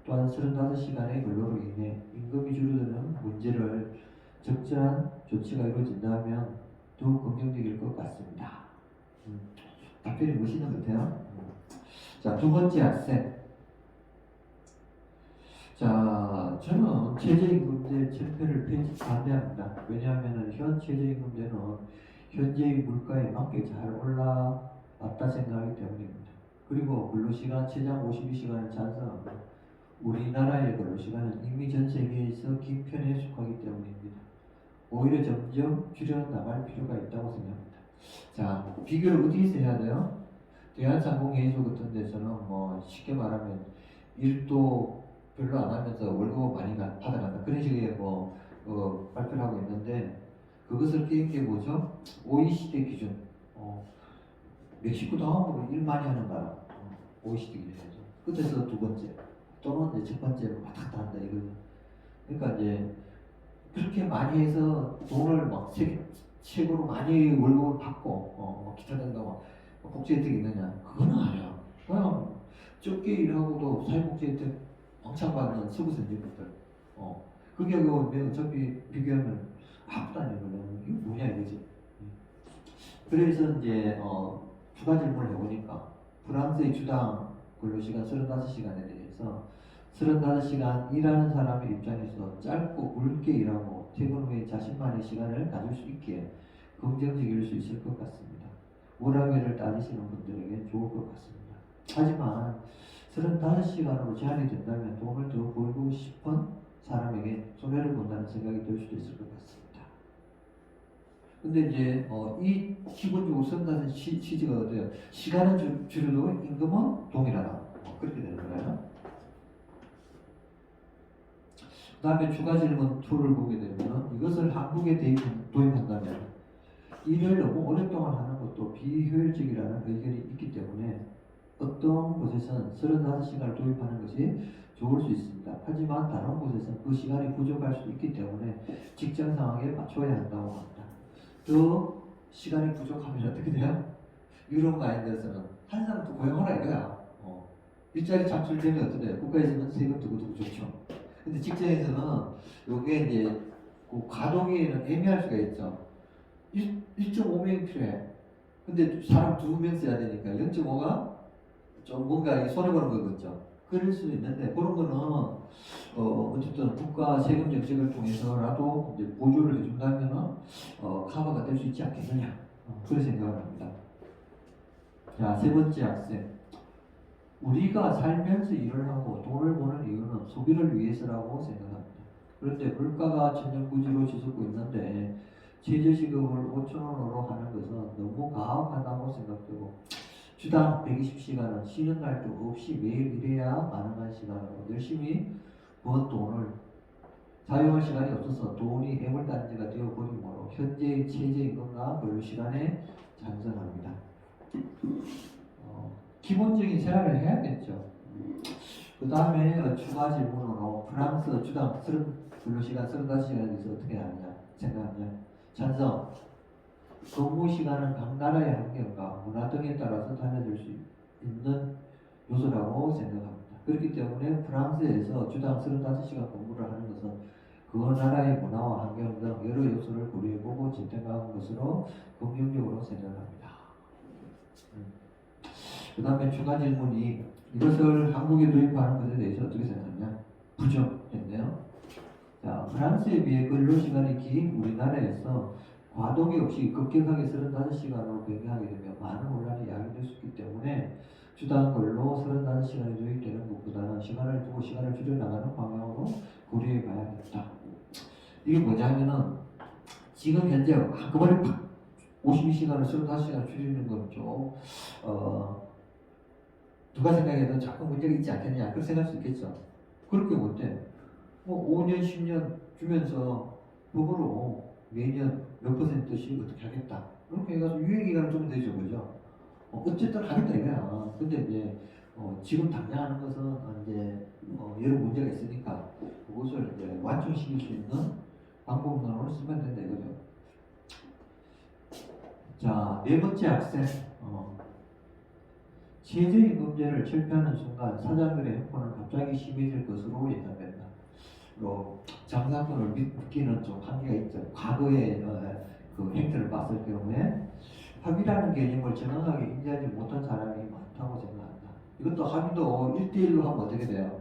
또한 35시간의 근로로 인해 임금이 줄어드는 문제를 적절한 조치가 이루어진다면 더욱 긍정적일 것 같습니다. 답변이 멋있는 것 같아요. 자, 두 번째 학생. 자, 저는 최저임금제 철폐를 반대합니다. 왜냐하면 현 최저임금제는 현재의 물가에 맞게 잘 올라왔다 생각하기 때문입니다. 그리고 근로시간 최장 52시간을 찬성합니다. 우리나라의 근로시간은 이미 전 세계에서 긴 편에 속하기 때문입니다. 오히려 점점 줄여나갈 필요가 있다고 생각합니다. 자, 비교를 어디서 해야 돼요? 대한상공회의소 같은 데서는 뭐 쉽게 말하면 일도 별로 안 하면서 월급 많이 받아간다 그런 식의 발표를 하고 있는데 그것을 깨운 게 뭐죠? OECD 기준. 멕시코 다음으로 일 많이 하는 나라. OECD 기준에서. 끝에서 두 번째. 또는 이제 첫 번째로 왔다 갔다 한다 이거죠. 그러니까 이제 그렇게 많이 해서 돈을 막 최고로 많이 월급을 받고 기타 등등 막 복지 혜택이 있느냐? 그건 아니야. 그냥 적게 일하고도 사회복지 혜택 왕창 받는 서구 선진국들. 그게 어차피 비교하면 아무도 아니거든. 이거 뭐냐 이거지. 그래서 이제 추가 질문을 해보니까 프랑스의 주당 근로시간 35시간에 대해서 35시간 일하는 사람의 입장에서 짧고 굵게 일하고 퇴근 후에 자신만의 시간을 가질 수 있기에 긍정적일 수 있을 것 같습니다. 워라밸을 따지시는 분들에게 좋을 것 같습니다. 하지만 35시간으로 제한이 된다면 돈을 더 벌고 싶은 사람에게 손해를 본다는 생각이 들 수도 있을 것 같습니다. 근데 이제 이 기본적으로 선다는 취지가 어때요? 시간은 줄여도 임금은 동일하다. 그렇게 되는 거예요. 그 다음에 추가 질문 2를 보게 되면 이것을 한국에 도입한다면 일을 너무 오랫동안 하는 것도 비효율적이라는 의견이 있기 때문에 어떤 곳에서는 35시간을 도입하는 것이 좋을 수 있습니다. 하지만 다른 곳에서는 그 시간이 부족할 수 있기 때문에 직장 상황에 맞춰야 한다고 합니다. 더 시간이 부족하면 어떻게 돼요? 유럽 마인드에서는 한 사람 더 고용하라 이거야. 일자리 창출되면 어떻게 돼요? 국가에서는 세금 두고 좋죠. 근데 직장에서는 요게 이제 그 가동에는 애매할 수가 있죠. 1.5명이 필요해. 근데 사람 2명 써야 되니까 0.5가 좀 뭔가 손해보는 거겠죠. 그럴 수 있는데 그런 거는 어쨌든 국가 세금 정책을 통해서라도 이제 보조를 해준다면은 커버가 될 수 있지 않겠느냐 그런 생각을 합니다. 자, 세 번째 학생. 우리가 살면서 일을 하고 돈을 버는 이유는 소비를 위해서라고 생각합니다. 그런데 물가가 천정부지로 치솟고 있는데 최저시급을 5,000원으로 하는 것은 너무 가혹하다고 생각되고 주당 120시간은 쉬는 날도 없이 매일 일해야 가능한 시간으로 열심히 번 돈을 사용할 시간이 없어서 돈이 애물단지가 되어버리므로 현재의 최저임금과 근로시간에 찬성합니다. 기본적인 생활을 해야겠죠. 그 다음에 추가 질문으로 프랑스 주당 근로시간 35시간에 대해서 어떻게 하느냐 생각하냐. 찬성. 근무시간은 각 나라의 환경과 문화 등에 따라서 달라질 수 있는 요소라고 생각합니다. 그렇기 때문에 프랑스에서 주당 35시간 근무를 하는 것은 그 나라의 문화와 환경 등 여러 요소를 고려해보고 선택한 것으로 긍정적으로 생각합니다. 그 다음에 추가 질문이 이것을 한국에 도입하는 것에 대해서 어떻게 생각하냐? 부정했네요. 자, 프랑스에 비해 근로시간이 긴 우리나라에서 과도기 없이 급격하게 35시간으로 변경하게 되면 많은 혼란이 야기될 수 있기 때문에 주당 근로 35시간이 도입되는 것보다는 시간을 두고 시간을 줄여나가는 방향으로 고려해 봐야겠다. 이게 뭐냐면은 지금 현재 한꺼번에 52시간을 35시간을 줄이는 건 좀 누가 생각해도 자꾸 문제가 있지 않겠냐 그렇게 생각할 수 있겠죠. 그렇게 못해. 5년 10년 주면서 법으로 매년 몇 %씩 어떻게 하겠다. 그렇게 해가지고 유예기간을 좀 되죠, 그죠? 어쨌든 하겠다 이거야. 근데 이제 지금 당장 하는 것은 이제 여러 문제가 있으니까 그것을 이제 완충시킬 수 있는 방법론으로 쓰면 된다 이거죠. 자, 네 번째 학생. 최저임금제를 철폐하는 순간 사장들의 형벌은 갑자기 심해질 것으로 예상된다. 장사권을 믿기는 좀 한계가 있죠. 과거의 그 행태를 봤을 경우에 합의라는 개념을 정확하게 인지하지 못한 사람이 많다고 생각한다. 이것도 합의도 1대1로 하면 어떻게 돼요?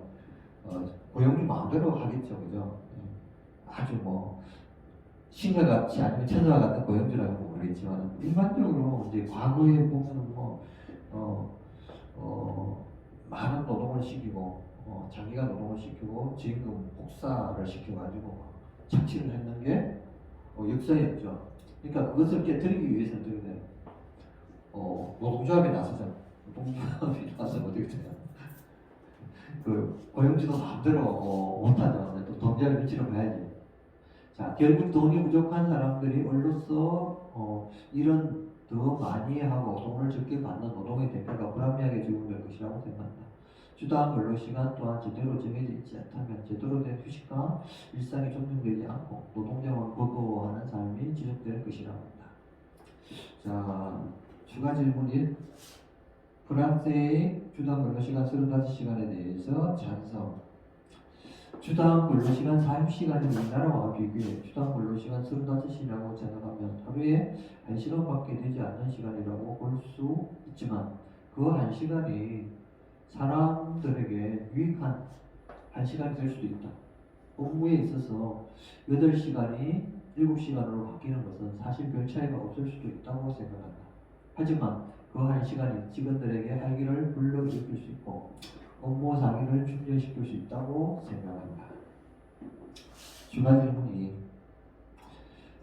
고용주 마음대로 하겠죠, 그죠? 아주 신과 같이 아니면 천사와 같은 고용주라고 모르겠지만 일반적으로 이제 과거에 보면 많은 노동을 시키고 자기가 노동을 시키고 지금 복사를 시켜가지고 착취를 했는 게 역사였죠. 그러니까 그것을 깨뜨리기 위해서는 어떻게 돼요? 노동조합이 나서잖아. 노동조합이 나서 어떻게 돼요? 그 고용주도 마음대로 못하죠. 또 동지를 미치러 가야지. 자, 결국 돈이 부족한 사람들이 얼로써 이런 더 많이 하고 돈을 적게 받는 노동의 대가가 불합리하게 적용될 것이라고 생각한다. 주당 근로시간 또한 제대로 정해져 있지 않다면 제대로 된 휴식과 일상이 존중되지 않고 노동자만 버거워하는 삶이 지속될 것이라고 한다. 자, 추가 질문 1. 프랑스의 주당 근로시간 35시간에 대해서 찬성. 주당 근로시간 40시간을 우리나라와 비교해 주당 근로시간 35시간이라고 생각하면 하루에 1시간밖에 되지 않는 시간이라고 볼 수 있지만 그 1시간이 사람들에게 유익한 1시간이 될 수도 있다. 업무에 있어서 8시간이 7시간으로 바뀌는 것은 사실 별 차이가 없을 수도 있다고 생각한다. 하지만 그 1시간이 직원들에게 활기를 불러일으킬 수 있고 업무 상의를 충전시킬 수 있다고 생각합니다. 추가 질문이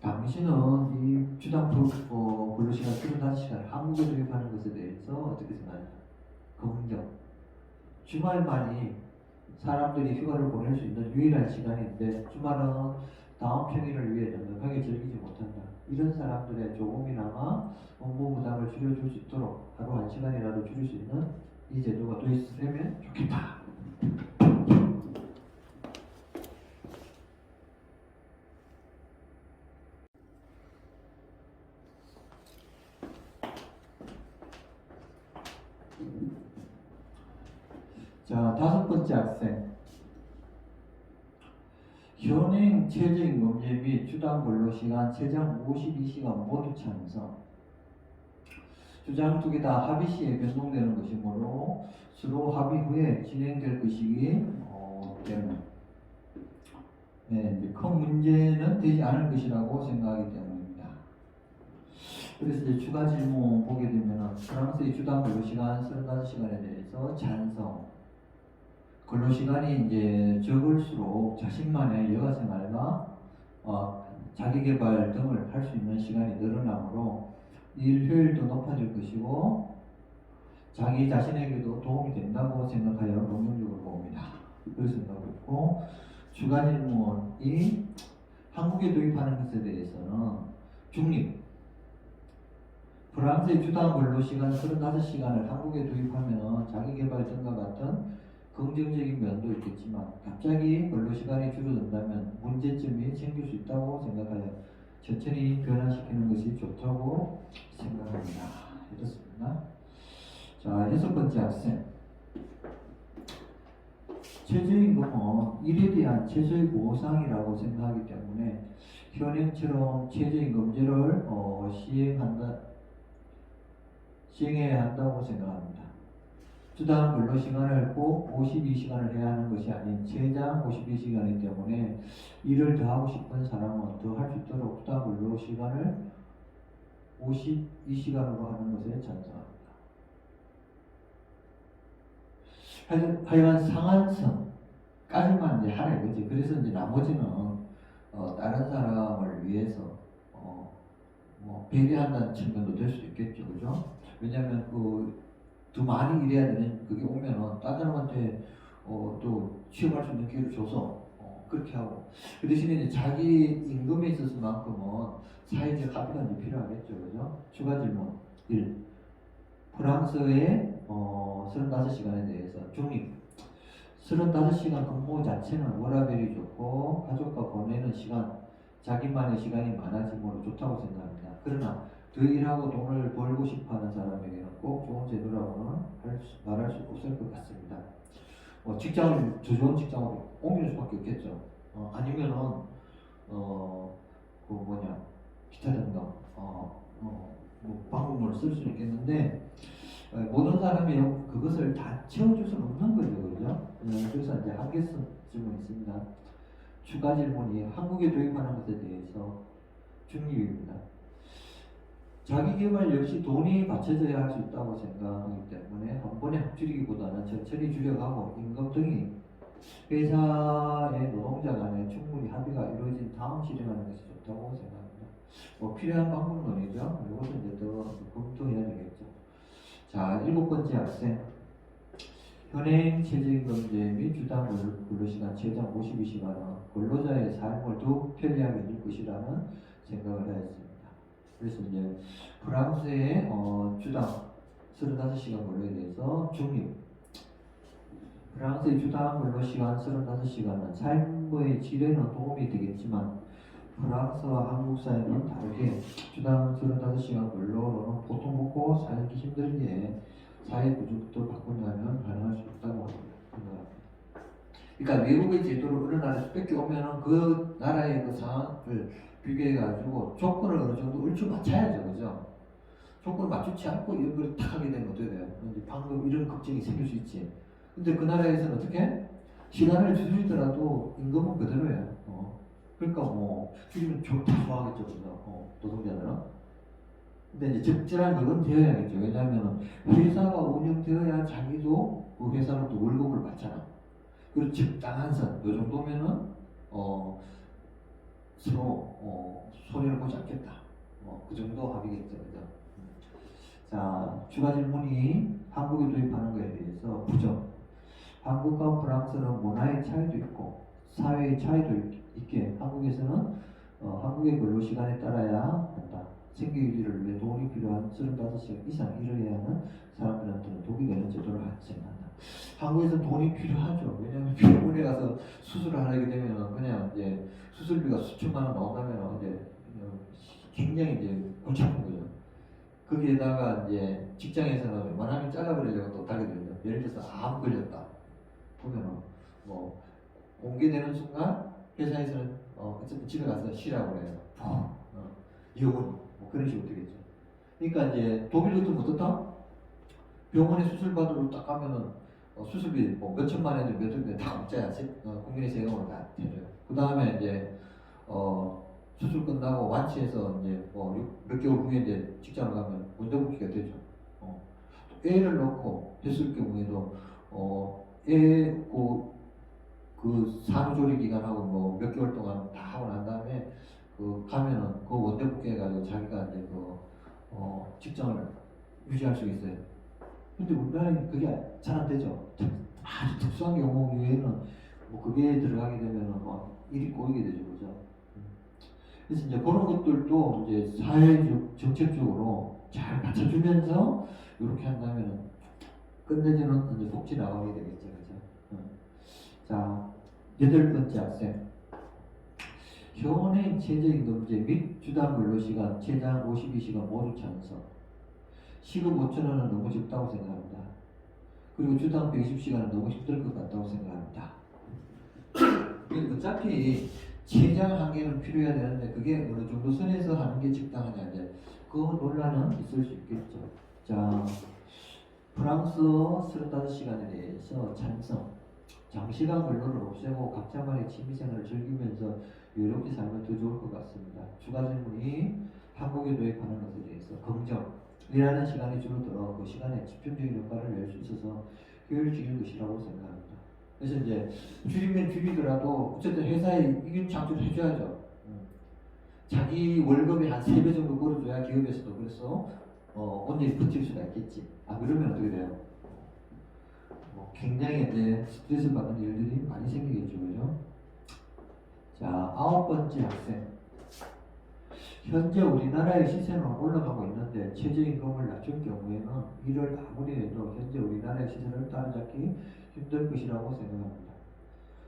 당신은 이 주당 근로시간 35시간 한국에 도입하는 것에 대해서 어떻게 생각하냐? 긍정. 주말만이 사람들이 휴가를 보낼 수 있는 유일한 시간인데 주말은 다음 평일을 위해 넉넉하게 즐기지 못한다. 이런 사람들의 조금이나마 업무 부담을 줄여줄 수 있도록 하루 1시간이라도 줄일 수 있는 이 제도가 도입되면 좋겠다. 자, 5번째 학생. 현행 최저임금제 및 주당 근로시간 최장 52시간 모두 찬성. 주장 2개 다 합의 시에 변동되는 것이므로 서로 합의 후에 진행될 것이기 때문에 이제 큰 문제는 되지 않을 것이라고 생각하기 때문입니다. 그래서 이제 추가 질문 보게 되면 프랑스의 주당 근로시간 35시간에 대해서 찬성. 근로시간이 이제 적을수록 자신만의 여가생활과 자기개발 등을 할 수 있는 시간이 늘어나므로 일 효율도 높아질 것이고 자기 자신에게도 도움이 된다고 생각하여 긍정적으로 봅니다. 그래서 생각하고 있고 추가 질문이 한국에 도입하는 것에 대해서는 중립. 프랑스의 주당 근로시간 35시간을 한국에 도입하면 자기개발 등과 같은 긍정적인 면도 있겠지만 갑자기 근로시간이 줄어든다면 문제점이 생길 수 있다고 생각하여 천천히 변화시키는 것이 좋다고 생각합니다. 이렇습니다. 자, 6번째 학생. 최저임금은 일에 대한 최저의 보상이라고 생각하기 때문에 현행처럼 최저임금제를 시행해야 한다고 생각합니다. 주당 근로시간을 꼭 52시간을 해야 하는 것이 아닌 최장 52시간이기 때문에 일을 더 하고 싶은 사람은 더 할 수 있도록 주당 근로시간을 52시간으로 하는 것에 찬성합니다. 하여간 상한선까지만 이제 하라 이거지. 그래서 이제 나머지는 다른 사람을 위해서 배려한다는 측면도 될 수도 있겠죠, 그죠? 왜냐하면 더 많이 일해야 되는 그게 오면은 다른 사람한테 또 취업할 수 있는 기회를 줘서 그렇게 하고 그 대신에 이제 자기 임금에 있어서만큼은 사회적 합의가 이제 필요하겠죠, 그죠? 추가 질문 1. 프랑스의 35시간에 대해서 중립. 35시간 근무 자체는 워라밸이 좋고 가족과 보내는 시간, 자기만의 시간이 많아지므로 좋다고 생각합니다. 그러나 더 일하고 돈을 벌고 싶어하는 사람에게는 꼭 좋은 제도라고는 말할 수 없을 것 같습니다. 직장을 더 좋은 직장으로 옮길 수밖에 없겠죠. 아니면은 기타 등등 방법을 쓸 수 있겠는데 모든 사람이 그것을 다 채워줄 수는 없는 거죠, 그죠? 그래서 이제 한계성 질문이 있습니다. 추가 질문이 한국에 도입하는 것에 대해서 중립입니다. 자기개발 역시 돈이 받쳐져야 할 수 있다고 생각하기 때문에 한 번에 확 줄이기보다는 천천히 줄여가고 임금 등이 회사의 노동자 간에 충분히 합의가 이루어진 다음 실행하는 것이 좋다고 생각합니다. 뭐 필요한 방법론이죠. 이것은 이제 더 검토해야 되겠죠. 자, 7번째 학생. 현행 최저임금제 및 주당 근로시간 최장 52시간은 근로자의 삶을 더욱 편리하게 해줄 것이라는 생각을 하였습니다. 그래서 이제 프랑스의 주당 35시간 근로에 대해서 중립. 프랑스의 주당 근로시간 35시간은 삶의 질에는 도움이 되겠지만 프랑스와 한국 사회는 다르게 주당 35시간 근로로는 보통 먹고 살기 힘들게 사회 구조부터 바꾼다면 가능할 수 없다고 생각합니다. 그러니까 외국의 제도를 어느 나라에서 뺏겨오면 그 나라의 그 상황을 비교해가지고 조건을 어느 정도 얼추 맞춰야죠. 그죠? 조건을 맞추지 않고 이런 걸 탁 하게 되면 어떻게 돼요? 방금 이런 걱정이 생길 수 있지. 근데 그 나라에서는 어떻게? 시간을 줄이더라도 임금은 그대로예요. 그러니까 뭐 줄이면 좋아하겠죠. 그죠? 노동자들은. 근데 이제 적절한 이건 되어야겠죠. 왜냐하면 회사가 운영되어야 자기도 그 회사로부터 월급을 받잖아. 그리고 적당한 선, 요 정도면은 서로 손해를 보지 않겠다. 그 정도 합의겠죠. 그죠? 자, 추가 질문이 한국에 도입하는 것에 대해서 부정. 한국과 프랑스는 문화의 차이도 있고 사회의 차이도 있게 한국에서는 한국의 근로시간에 따라야 한다. 생계 유지를 위해 돈이 필요한 35시간 이상 일을 해야 하는 사람들한테는 독이 되는 제도를 생각한다. 한국에서는 돈이 필요하죠. 왜냐하면 병원에 가서 수술을 하게 되면 그냥 이제 수술비가 수천만 원 나온다면 이제 굉장히 이제 골치 아픈 거죠. 거기에다가 이제 직장에서는 웬만하면 잘라버리려고 또 하게 되죠. 예를 들어서 암 걸렸다. 보면은 뭐 공개되는 순간 회사에서는 어쨌든 집에 가서 쉬라고 해요. 영원히 뭐 그런 식으로 되겠죠. 그러니까 이제 독일 같은 거 어떻다? 병원에 수술 받으러 딱 가면은 수술비 뭐 몇천만 원인지 몇억만 다 공짜야. 국민의 세금으로 다 해줘요. 그 다음에 이제 수술 끝나고 완치해서 이제 몇 개월 후에 이제 직장을 가면 원대복귀가 되죠. 애를 넣고 했을 경우에도 그 산후조리 기간하고 뭐 몇 개월 동안 다 하고 난 다음에 가면은 그 원대복귀 해가지고 자기가 이제 직장을 유지할 수 있어요. 근데 우리나라는 그게 잘 안 되죠. 아주 특수한 경우 외에는 뭐 그게 들어가게 되면은 일이 꼬이게 되죠. 그죠? 그래서 이제 그런 것들도 이제 사회적, 정책적으로 잘 받쳐주면서 이렇게 한다면 끝내주는 이제 복지 나가게 되겠죠. 그죠? 자, 8번째 학생. 현행 최저임금제 및 주당 근로시간 최장 52시간 모두 찬성. 시급 5,000원은 너무 적다고 생각합니다. 그리고 주당 120시간은 너무 힘들 것 같다고 생각합니다. 어차피 최장 한계는 필요해야 되는데 그게 어느 정도 선에서 하는 게 적당하냐 이제 그 논란은 있을 수 있겠죠. 자, 프랑스 35시간에 대해서 찬성. 장시간 근로를 없애고 각자만의 취미생활을 즐기면서 여유롭게 살면 더 좋을 것 같습니다. 추가 질문이 한국에 도입하는 것에 대해서 긍정. 일하는 시간이 줄어들어 그 시간에 집중적인 역할을 낼 수 있어서 효율적인 것이라고 생각합니다. 그래서 이제 줄이면 줄이더라도 어쨌든 회사에 이윤 창출을 해줘야죠. 자기 월급의 한 3배 정도 벌어줘야 기업에서도 그래서 온전히 버틸 수가 있겠지. 그러면 어떻게 돼요? 굉장히 이제 스트레스 받는 일들이 많이 생기겠죠. 그죠? 자, 9번째 학생. 현재 우리나라의 시세는 올라가고 있는데 최저임금을 낮출 경우에는 이를 아무리 해도 현재 우리나라의 시세를 따라잡기 힘들 것이라고 생각합니다.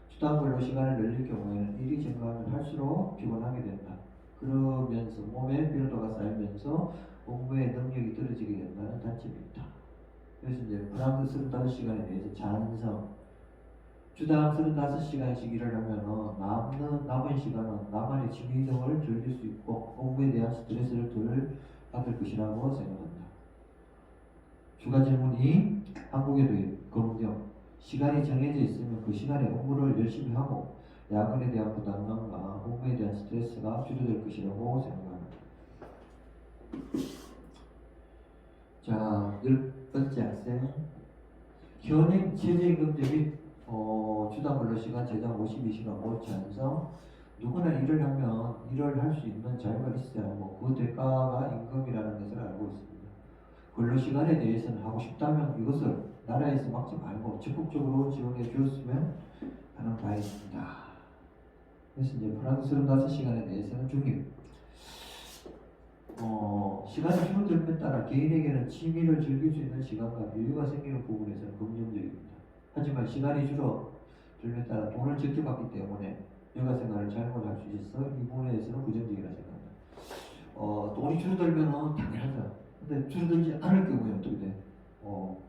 주당 근로시간을 늘릴 경우에는 일이 증가하면 할수록 피곤하게 된다. 그러면서 몸에 피로도가 쌓이면서 업무의 능력이 떨어지게 된다는 단점입니다. 그래서 이제 프랑스 35시간에 대해서 찬성. 주당 35시간씩 일을 하면 남은 시간은 나만의 취미 등을 즐길 수 있고 업무에 대한 스트레스를 덜 받을 것이라고 생각합니다. 추가 질문이 한국에도 긍정. 시간이 정해져 있으면 그 시간에 업무를 열심히 하고 야근에 대한 부담감과 업무에 대한 스트레스가 줄어들 것이라고 생각합니다. 자, 10번째 학생. 현행 최저임금 대비 주당 근로시간 제장 52시간 못 찬성. 누구나 일을 하면 일을 할 수 있는 자유가 있어야 하고 그 대가가 임금이라는 것을 알고 있습니다. 근로시간에 대해서는 하고 싶다면 이것을 나라에서 막지 말고 적극적으로 지원해 주었으면 하는 바입니다. 그래서 이제 프랑스 35시간에 대해서는 중립. 시간이 줄어들면 따라 개인에게는 취미를 즐길 수 있는 시간과 여유가 생기는 부분에서는 긍정적입니다. 하지만 시간이 줄어들면 따라 돈을 적게 받기 때문에 여가 생활을 잘못할 수 있어 이 부분에서는 부정적이라 생각합니다. 돈이 줄어들면은 당연하죠. 근데 줄어들지 않을 경우에 어떻게 돼? 뭐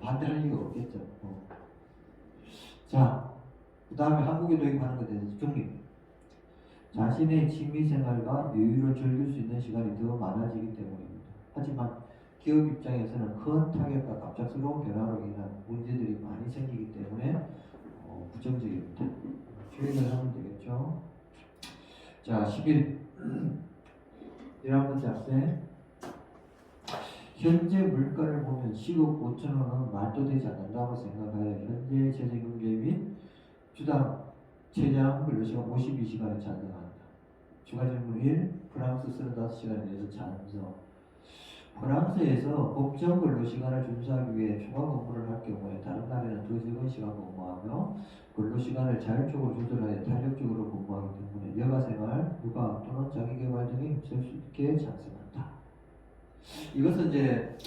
반대할 리가 없겠죠. 자, 그 다음에 한국에 도입하는 것에 대해서 중립. 자신의 취미생활과 여유를 즐길 수 있는 시간이 더 많아지기 때문입니다. 하지만 기업 입장에서는 큰 타격과 갑작스러운 변화로 인한 문제들이 많이 생기기 때문에 부정적입니다. 주의를 하면 되겠죠. 자, 11. 11번째 학생. 현재 물가를 보면 10억 5천원은 말도 되지 않는다고 생각하여 현재 최저임금 및 주당 최장 근로시간 52시간을 찬성한다. 추가 질문 1. 프랑스 35시간에 대해서 찬성. 프랑스에서 법정 근로시간을 준수하기 위해 추가 근무를 할 경우에 다른 나라에는 더 적은 시간 근무하며 근로시간을 자율적으로 조절하여 탄력적으로 근무하기 때문에 여가생활, 육아 또는 자기개발 등에 힘쓸 수 있게 찬성한다. 이것은 이제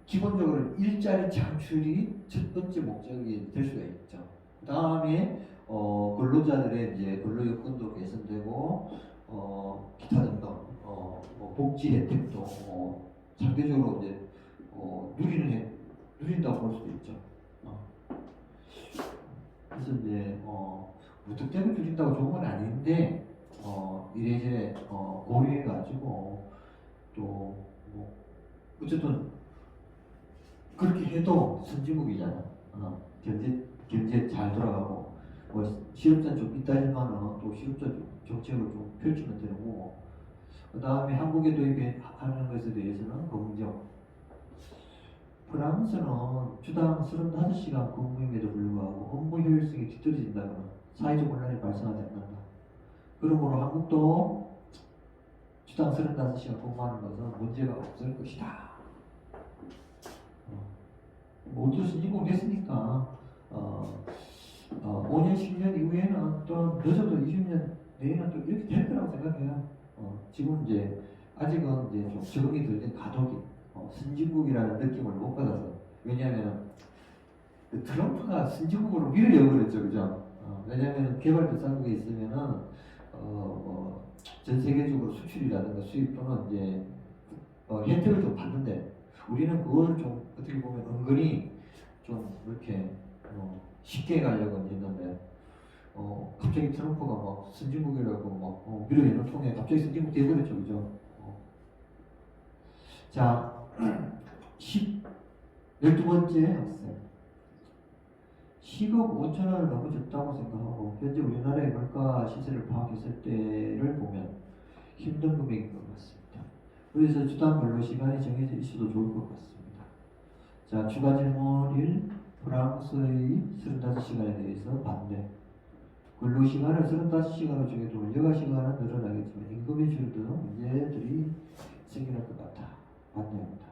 기본적으로 일자리 창출이 첫 번째 목적이 될 수가 있죠. 그 다음에 근로자들의 이제 근로 여건도 개선되고 기타 등등 뭐 복지 혜택도 상대적으로 이제 누린다고 볼 수도 있죠. 그래서 이제 무턱대고 누린다고 좋은 건 아닌데 이래저래 고려해가지고 또 뭐 어쨌든 그렇게 해도 선진국이잖아. 경제 잘 돌아가고 뭐 실업자는 좀 있다지만은 또 실업자 정책을 좀 펼치면 되는 거고. 그 다음에 한국에 도입하는 것에 대해서는 긍정. 프랑스는 주당 35시간 근무임에도 불구하고 업무 효율성이 뒤떨어진다거나 사회적 혼란이 발생하지 않는다. 그러므로 한국도 주당 35시간 근무하는 것은 문제가 없을 것이다. 모두 신진국 됐으니까 5년, 10년 이후에는 또 늦어도 20년 내에는 또 이렇게 될 거라고 생각해요. 지금 이제 아직은 이제 좀 적응이 덜 된 가독이 선진국이라는 느낌을 못 받아서. 왜냐하면 그 트럼프가 선진국으로 밀어버렸죠, 그죠? 왜냐하면 개발도상국에 있으면은 전 세계적으로 수출이라든가 수입 또는 이제 혜택을 좀 받는데 우리는 그걸 좀 어떻게 보면 은근히 좀 이렇게 쉽게 가려고 했는데 갑자기 트럼프가 막 선진국이라고 막 밀어내는 통에 갑자기 선진국 돼버렸죠, 그죠? 자, 12번째 학생. 10억 5천원을 너무 적다고 생각하고 현재 우리나라의 물가 시세를 파악했을 때를 보면 힘든 금액인 것 같습니다. 그래서 주당 근로시간이 정해져 있어도 좋을 것 같습니다. 자, 추가 질문 1. 프랑스의 35시간에 대해서 반대. 근로시간을 35시간으로 정해두면 여가시간은 늘어나겠지만 임금이 줄어드는 문제들이 생기는 것 같아. 반대합니다.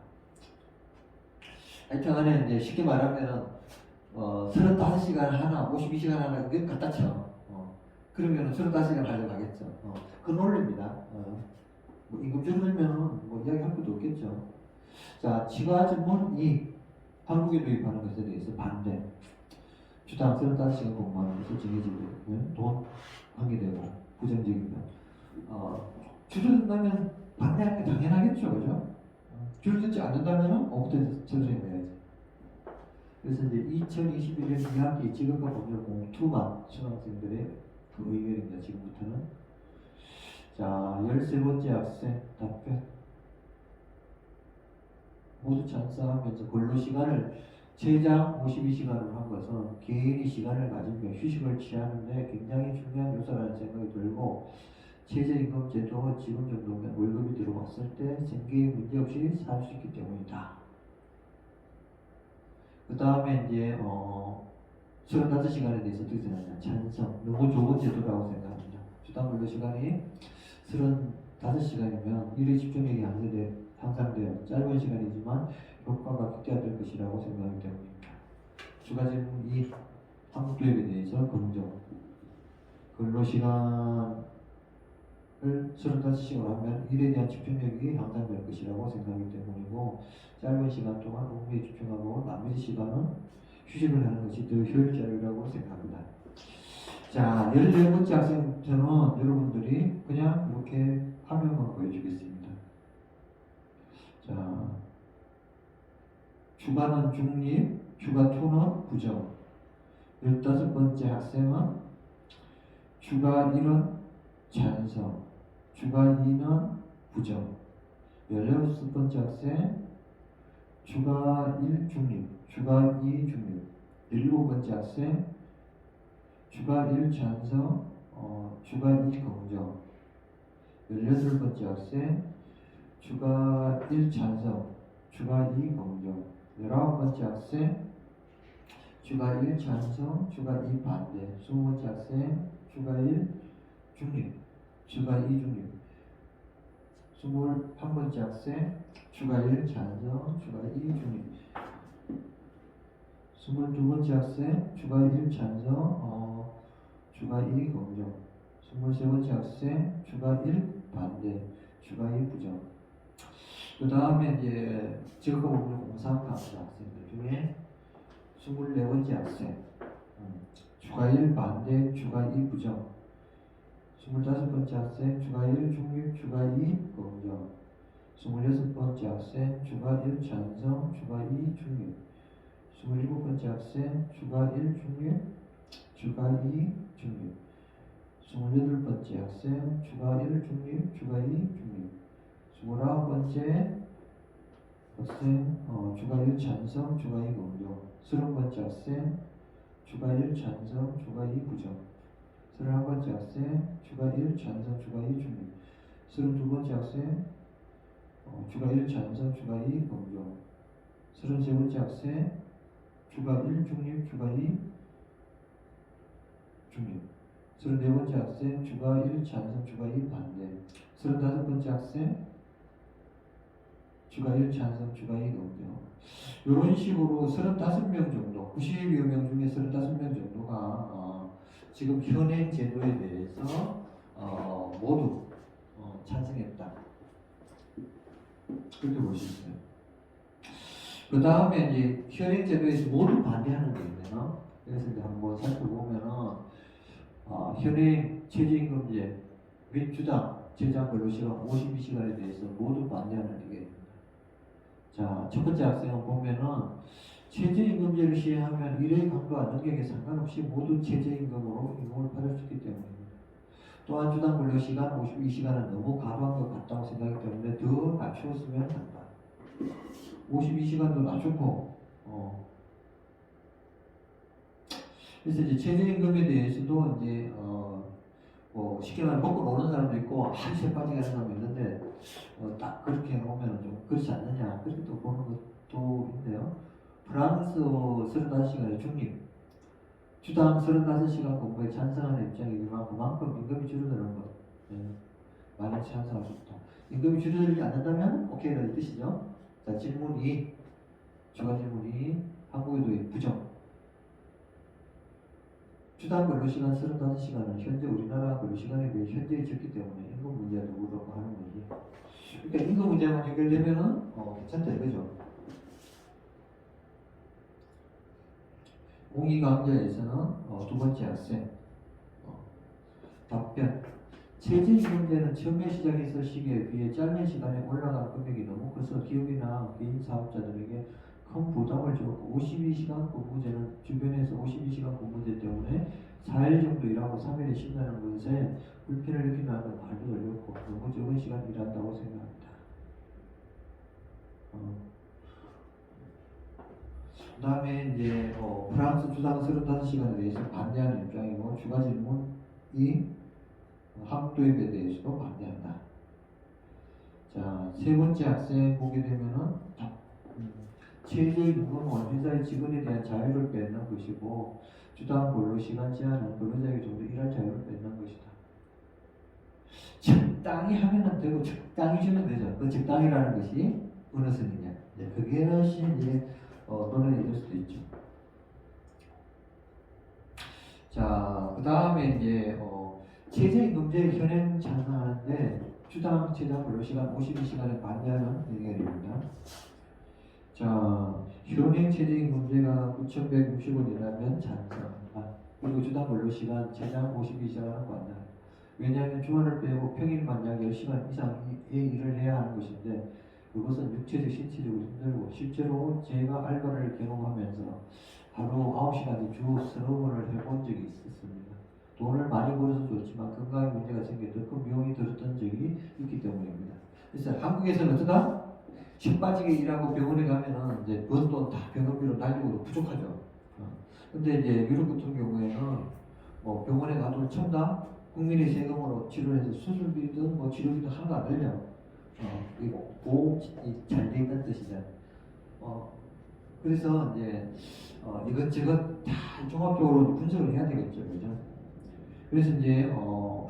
하여튼간에 이제 쉽게 말하면은 35시간 하나, 52시간 하나 그게 갖다 쳐. 그러면은 35시간 하려고 하겠죠. 그 논리입니다. 뭐 임금 줄어들면은 뭐 이야기할 것도 없겠죠. 자, 추가 질문 2. 한국에 도입하는 것에 대해서 반대. 주당 35시간 근무하는 것을 정해지면 돈 관계되고 부정적이면 줄어든다면 반대하는 게 당연하겠죠, 그죠? 줄어들지 않는다면 오부터 전수해야지. 그래서 이제 2021년 2학기 직업과 법률 공투반 수강생들의 그 의견입니다. 지금부터는. 자, 13번째 학생 답변. 모두 찬성하면서 근로시간을 최장 52시간으로 한 것은 개인이 시간을 가지며 휴식을 취하는데 굉장히 중요한 요소라는 생각이 들고 최저임금제도 지금 정도면 월급이 들어왔을 때 생계에 문제없이 살 수 있기 때문이다. 그 다음에 이제 35시간에 대해서 어떻게 생각하냐? 찬성. 너무 좋은 제도라고 생각합니다. 주당 근로 시간이 35시간이면 일의 집중력이 향상되어 짧은 시간이지만 효과가 극대화될 것이라고 생각하기 때문입니다. 추가 질문 2. 한국도입에 대해서 긍정. 근로시간을 35시간으로 하면 일에 대한 집중력이 향상될 것이라고 생각하기 때문이고, 짧은 시간 동안 업무에 집중하고 나머지 시간은 휴식을 하는 것이 더 효율적이라고 생각합니다. 자, 14번째 학생부터는 여러분들이 그냥 이렇게 화면만 보여주겠습니다. 자, 주가는 중립, 주가 2는 부정. 15번째 학생은 주가 1은 찬성, 주가 2는 부정. 16번째 학생 주가 1 중립, 주가 2 중립. 17번째 학생 주가 1 찬성, 주가 2 긍정. 18번째 학생 주가 1 찬성, 주가 2 긍정. 19번째 학생 주가 1 찬성, 주가 2 반대. 20번째 학생 주가 1 중립, 주가 2 중립. 21번째 학생 주가 1 찬성, 주가 2 중립. 22번째 학생 주가 1 찬성, 주가 2 긍정. 23번째 학생 주가 1 반대, 주가 2 부정. 그 다음에 이제 지역과 법률 공사학과 학생들 중에 24번째 학생 주가 1 반대, 주가 2 부정. 25번째 학생 주가 1 중립, 주가 2 긍정. 26번째 학생 주가 1 찬성, 주가 2 중립. 27번째 학생 주가 1 중립, 주가 2 중립. 28번째 학생 주가 1 중립, 주가 2 중립. 29번째 학생 주가 1 찬성, 주가 2 긍정. 30번째 학생 주가 1 찬성, 주가 2 부정. 31번째 학생 주가 1 찬성, 주가 2 중립. 32번째 학생 주가 1 찬성, 주가 2 긍정. 33번째 학생 주가 1 중립, 주가 2 중립. 34번째 학생 주가 1 찬성, 주가 2 반대. 35번째 학생 주가 1 찬성, 주가 2 긍정. 이런 식으로 35명 정도, 90여 명 중에 35명 정도가 지금 현행 제도에 대해서 모두 찬성했다. 그렇게 볼 수 있어요. 그 다음에 이제 현행 제도에서 모두 반대하는 게 있네요. 그래서 이제 한번 살펴보면은 현행 최저임금제 및 주당 최장 근로시간 52시간에 대해서 모두 반대하는 게 있습니다. 자, 첫 번째 학생은 보면은 최저임금제를 시행하면 일의 강도와 능력에 상관없이 모두 최저임금으로 임금을 받을 수 있기 때문입니다. 또한 주당 근로시간 52시간은 너무 과도한 것 같다고 생각하기 때문에 더 낮추었으면 한다. 52시간도 낮추고 그래서 이제 최저임금에 대해서도 이제 쉽게 말하면 먹고 노는 사람도 있고 한시에 빠지게 하는 사람도 있는데 딱 그렇게 해놓으면 좀 그렇지 않느냐 그렇게 또 보는 것도 있네요. 프랑스 35시간의 중립 주당 35시간 공부에 찬성하는 입장이지만 그만큼 임금이 줄어드는 것 많이 찬성할 수 있다. 임금이 줄어들지 않는다면 오케이라 이 뜻이죠. 자, 질문 2 추가 질문 2 한국에도 부정 주당 근로시간 35시간은 현재 우리나라 근로시간에 비해 현저히 적기 때문에 임금 문제가 누구라고 하는 거지. 그러니까 임금 문제만 해결되면은 괜찮다 이거죠. 공익강좌에서는 두 번째 학생 답변 최저임금제는 처음에 시작했을 시기에 비해 짧은 시간에 올라간 금액이 너무 커서 기업이나 개인 사업자들에게 큰 부담을 줬고 52시간 근무제는 주변에서 52시간 근무제 때문에 4일 정도 일하고 3일에 쉰다는 것에 불편을 느낀다는 말도 들렸고 너무 적은 시간 일한다고 생각합니다. 그 다음에 이제 프랑스 주당 35시간에 대해서 반대하는 입장이고 추가 질문 2 한국 도입에 대해서도 반대한다. 자, 세 번째 학생 보게 되면은 최저임금은 회사의 직원에 대한 자유를 뺏는 것이고 주당 근로 시간 제한은 근로자에게 좀 더 일할 자유를 뺏는 것이다. 적당히 하면 되고 적당히 주면 되죠. 그 적당히라는 것이 어느 선이냐. 그것이 이제 논란이 될 수도 있죠. 자, 그 다음에 이제 최저임금제 현행 찬성하는데 주당 최장 근로시간 52시간에 반대하는 의견입니다. 자, 현행 최저임금제가 9,160원이라면 찬성한다. 그리고 주당 근로시간 최장 52시간은 반대한다. 왜냐하면 주말을 빼고 평일 만약 10시간 이상의 일을 해야 하는 것인데 그것은 육체적, 신체적으로 힘들고 실제로 제가 알바를 경험하면서 하루 9시간의 주 서너번을 해본 적이 있었습니다. 돈을 많이 벌어서 좋지만 건강에 문제가 생겨도 그 비용이 들었던 적이 있기 때문입니다. 그래서 한국에서는 어떠다? 식 빠지게 일하고 병원에 가면은 이제 번 돈 다 병원비로 날리고도 부족하죠. 근데 이제 유럽 같은 경우에는 뭐 병원에 가도 전부 다 국민의 세금으로 치료해서 수술비든 뭐 치료비든 하나도 안 들려. 그리고 보험이 잘 돼 있다는 뜻이죠. 그래서 이제 이것저것 다 종합적으로 분석을 해야 되겠죠, 그죠? 그래서 이제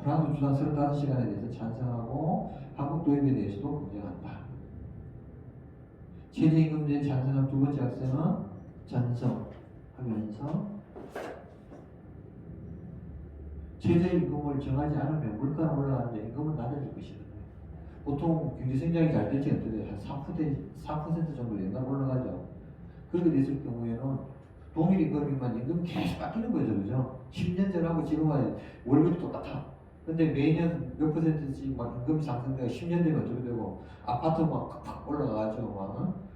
프랑스 주당 35시간에 대해서 찬성하고 한국 도입에 대해서도 긍정한다. 최저임금제 찬성한 두 번째 학생은 찬성하면서 최저임금을 정하지 않으면 물가는 올라가는데 임금은 낮아질 것이다. 보통 경제 성장이 잘 되지 어떻게 한 4% 정도 연간 올라가죠. 그렇게 됐을 경우에는 동일 임금이면 임금이 계속 바뀌는 거죠, 그죠? 10년 전하고 지금은 월급이 똑같아. 근데 매년 몇 %씩 막 임금이 상승되고 10년 되면 어떻게 되고 아파트 막 팍팍 올라가가지고 막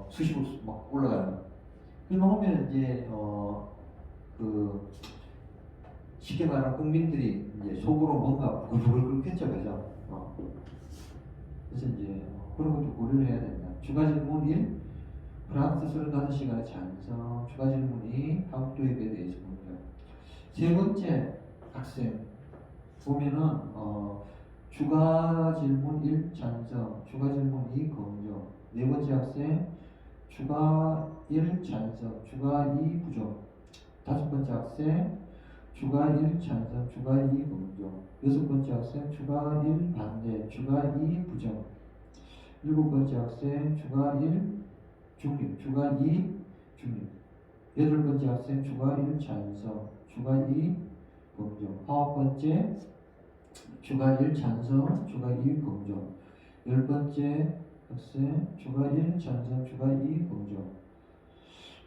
수십억 막 올라가요. 그러면 이제 그 쉽게 말하면 국민들이 이제 속으로 뭔가 부글부글 끓겠죠, 그죠? 그래서 이제 그런 것도 고려를 해야 된다. 추가 질문 1. 프랑스 35시간의 찬성. 추가 질문 2. 한국 도입에 대해서 문제. 세 번째 학생 보면은 추가 질문 1 찬성. 추가 질문 2 긍정. 네 번째 학생 추가 1 찬성. 추가 2 부정. 다섯 번째 학생 추가 1 찬성, 추가 2 긍정. 여섯 번째 학생 추가 1 반대, 추가 2 부정. 일곱 번째 학생 추가 1 중립, 추가 2 중립. 여덟 번째 학생 추가 1 찬성, 추가 2 긍정. 아홉 번째 추가 1 찬성, 추가 2 긍정. 열 번째 학생 추가 1 찬성, 추가 2 긍정.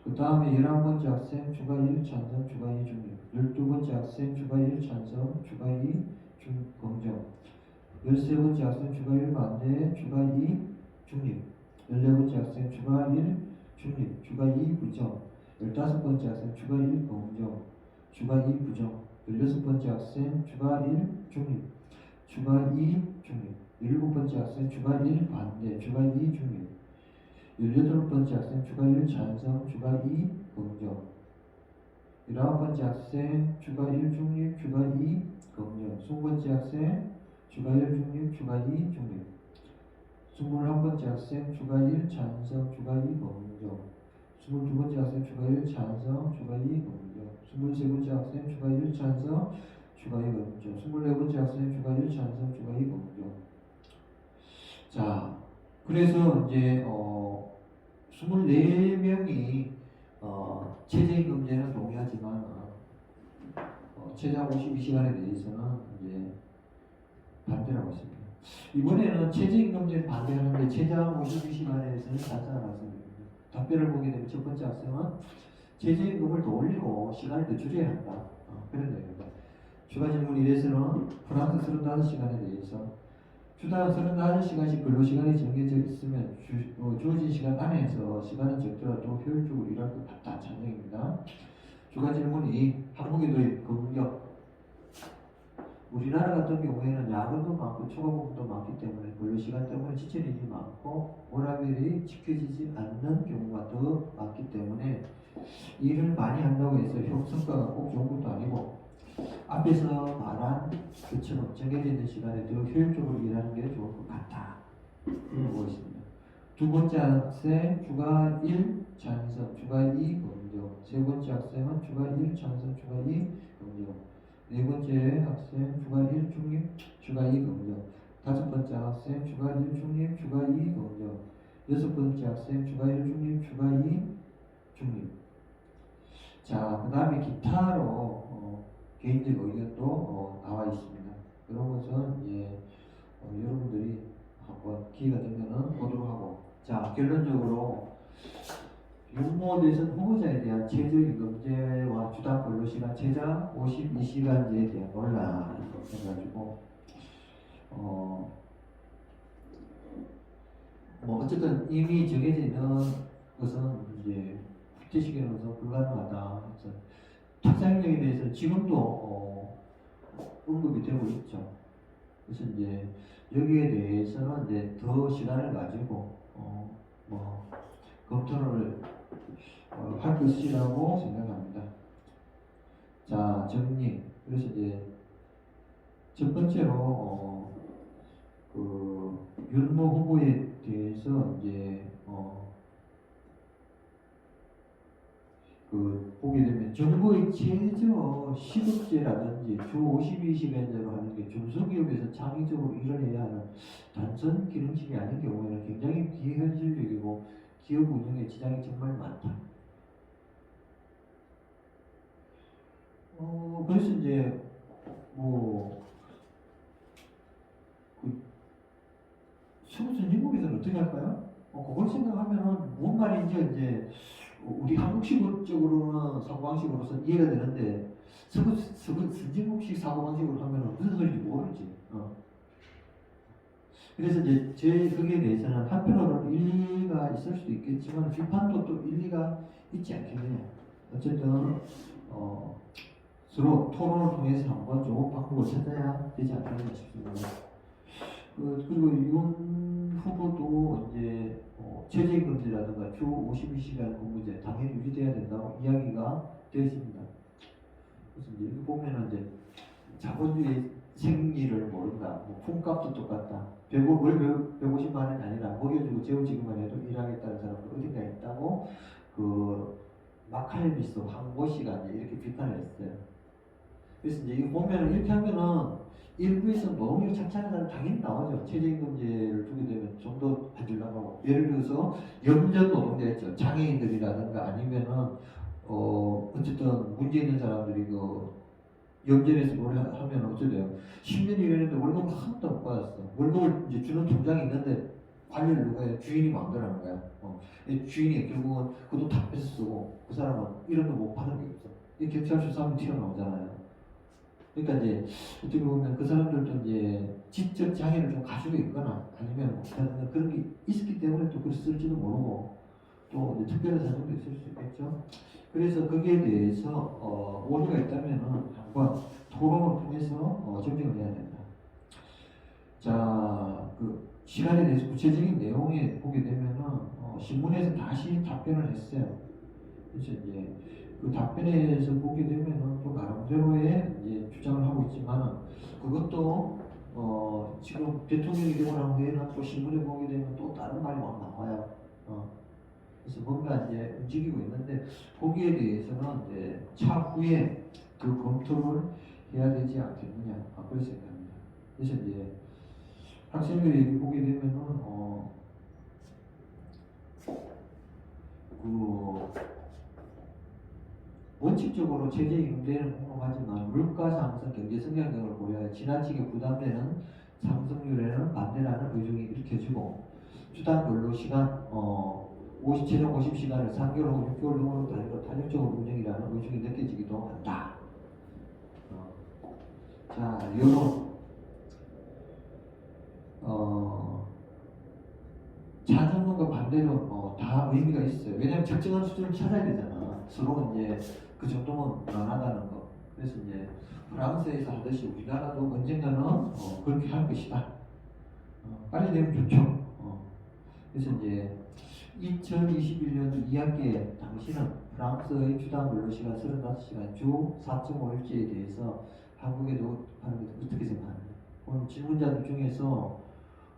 그 다음에 11번째 학생 추가 1 찬성, 추가 2 중립. 12번째 학생 추가 1 찬성, 추가 2 긍정. 13번째 학생 추가 1 반대, 추가 2 중립. 14번째 학생 추가 1 중립, 추가 2 부정. 15번째 학생 추가 1 긍정, 추가 2 부정. 16번째 학생 추가 1 중립, 추가 2 중립. 17번째 학생 추가 1 반대, 추가 2 중립. 18번째 학생 추가 1 찬성, 추가 2 긍정. 19번째 학생 추가 1 중립, 추가 2 긍정. 20번째 학생 추가 1 중립, 추가 2 중립. 21번째 학생 추가 1 찬성, 추가 2 긍정. 22번째 학생 추가 1 찬성, 추가 2 긍정. 23번째 학생 추가 1 찬성, 추가 2 긍정. 24번째 학생 추가 1 찬성, 추가 2 긍정. 자, 그래서 이제 24명이 최저임금제는 동의하지만 최장 52시간에 대해서는 이제 반대라고 했습니다. 이번에는 최저임금제를 반대하는데 최장 52시간에 대해서는 찬성을 하습니다. 답변을 보게 되면 첫 번째 학생은 최저임금을 더 올리고 시간을 더 줄여야 한다. 그런 내용입니다. 추가 질문 1에서는 프랑스 35시간에 대해서 주당 35시간씩 근로시간이 정해져 있으면 주어진 시간 안에서 시간은 적더라도 효율적으로 일할 것 같다. 찬성입니다. 추가 질문이 한국의 도입 긍정. 우리나라 같은 경우에는 야근도 많고 초과근무도 많기 때문에 근로시간 때문에 지칠 일이 많고 워라밸이 지켜지지 않는 경우가 더 많기 때문에 일을 많이 한다고 해서 성과가 꼭 좋은 것도 아니고 앞에서 말한 그처럼 정해져 있는 시간에 더 효율적으로 일하는 게 좋을 것 같다. 보고 있습니다. 두 번째 학생 주가 1 찬성, 주가 2 검정. 세 번째 학생은 주가 1 찬성, 주가 2 검정. 네 번째 학생 주가 1 중립, 주가 2 검정. 다섯 번째 학생 주가 1 중립, 주가 2 검정. 여섯 번째 학생 주가 1 중립, 주가 2 중립. 자, 그 다음에 기타로 개인적 의견도 나와 있습니다. 그런 것은 여러분들이 한번 기회가 되면은 보도록 하고. 자, 결론적으로 육모 대선 후보자에 대한 최저임금제와 주당 근로시간 최장 52시간제에 대한 논란 해가지고 뭐 어쨌든 이미 정해져 있는 것은 이제 후퇴시키는 것은 불가능하다. 그래서 특사행정에 대해서 지금도 언급이 되고 있죠. 그래서 이제 여기에 대해서는 이제 더 시간을 가지고 뭐 검토를 할 것이라고 생각합니다. 자, 정리. 그래서 이제 첫 번째로 그 윤모 후보에 대해서 이제 그 보게 되면 정부의 최저 시급제라든지 주 52시간제로 하는 게 중소기업에서 창의적으로 일어나야 하는 단순 기능식이 아닌 경우에는 굉장히 비현실적이고 기업 운영에 지장이 정말 많다. 그래서 이제 선진국에서는 어떻게 할까요? 그걸 생각하면은 뭔 말인지 이제 우리 한국식으로는 사고방식으로서 이해가 되는데 선진국식 사고방식으로 하면 무슨 소리인지 모르지. 그래서 이제 거기에 대해서는 한편으로는 일리가 있을 수도 있겠지만 비판도 또 일리가 있지 않겠느냐. 어쨌든 서로 토론을 통해서 한번 좋은 방법을 찾아야 되지 않겠나 싶습니다. 그리고 윤 후보도 이제 최저임금제라든가 주 52시간 근무제 당연히 유지돼야 된다고 이야기가 되어 있습니다. 그래서 이제 이렇게 보면은 이제 자본주의 생리를 모른다. 뭐 품값도 똑같다. 월 150만 원이 아니라 먹여주고 재워주기만 해도 일하겠다는 사람도 어딘가에 있다고 마칼미스 황보씨가 이렇게 비판을 했어요. 그래서 이제 이거 보면은 이렇게 하면은 일부에서 노동력 착취하는 사람 당연히 나오죠. 최저임금제를 주게 되면 좀 더 해주려고 하고. 예를 들어서 염전 노동자 있죠. 장애인들이라든가 아니면은 어쨌든 문제 있는 사람들이 염전에서 뭘 하면 어쩌돼요. 10년 일했는데 월급을 하나도 못 받았어. 월급을 이제 주는 통장이 있는데 관리를 누가 해? 주인이 마음대로 하는 거야. 주인이 결국은 그 돈 다 뺏어 쓰고 그 사람은 이런 거 못 받은 게 없어. 이 경찰서 싸면 튀어나오잖아요. 그러니까 이제 어떻게 보면 그 사람들도 이제 지적 장애를 좀 가지고 있거나 아니면 못하는 그런 게 있었기 때문에 또 그걸 쓸지도 모르고 또 이제 특별한 사정도 있을 수 있겠죠. 그래서 거기에 대해서 오류가 있다면은 한번 토론을 통해서 정정을 해야 된다. 자, 그 시간에 대해서 구체적인 내용에 보게 되면은 신문에서 다시 답변을 했어요. 그래서 이제 그 답변에서 보게 되면은 또 나름대로의 이제 주장을 하고 있지만은 그것도 지금 대통령이 되고 난 후에는 또 신문에 보게 되면 또 다른 말이 막 나와요. 그래서 뭔가 이제 움직이고 있는데 거기에 대해서는 이제 차후에 그 검토를 해야 되지 않겠느냐 그렇게 생각합니다. 그래서 이제 학생들이 보게 되면은 원칙적으로 최저임금제는 공감하지만 물가 상승, 경제 성장 등을 고려해 지나치게 부담되는 상승률에는 반대라는 의견이 일으켜지고 주당 근로시간 최종 50시간을 3개월 혹은 6개월 동안으로 달리고 탄력적으로 운영이라는 의중이 느껴지기도 한다. 자, 요런 찬성론과 반대론 다 의미가 있어요. 왜냐하면 적정한 수준을 찾아야 되잖아. 서로 이제 그 정도면 무난하다는 거. 그래서 이제 프랑스에서 하듯이 우리나라도 언젠가는 그렇게 할 것이다. 빨리 되면 좋죠. 그래서 이제 2021년도 2학기에 당시는 프랑스의 주당 근로시간 35시간 주 4.5일제에 대해서 한국에도 하는데 어떻게 생각하느냐. 오늘 질문자들 중에서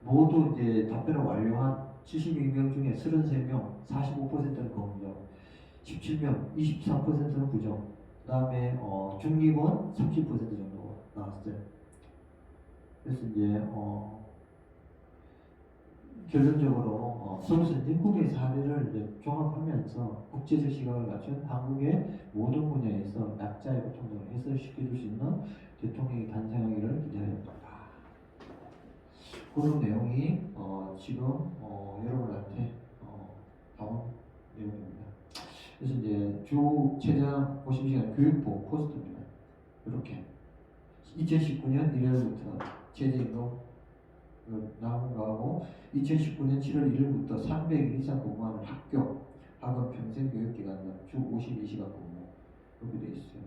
모두 이제 답변을 완료한 72명 중에 33명, 45%는 긍정, 17명, 23%는 부정, 그 다음에 중립은 30% 정도 나왔어요. 그래서 이제 결론적으로 서울선진국의 사례를 이제 종합하면서 국제적 시각을 갖춘 한국의 모든 분야에서 약자의 고통을 해소시켜줄 수 있는 대통령이 탄생하기를 기대하였다. 그런 내용이 지금 여러분한테 나온 내용입니다. 그래서 이제 주 최장 보시는 시간 교육부 포스트입니다. 이렇게 2019년 1월부터 최저임금 나온 거하고 2019년 7월 1일부터 300일 이상 근무하는 학교, 학원 평생교육기관 주 52시간 근무 이렇게 돼 있어요.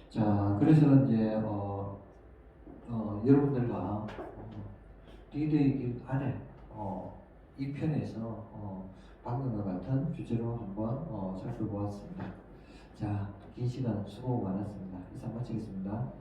자, 그래서 이제 여러분들과 리더이기 안에 이 편에서 방금과 같은 주제로 한번 살펴보았습니다. 자, 긴 시간 수고 많았습니다. 이상 마치겠습니다.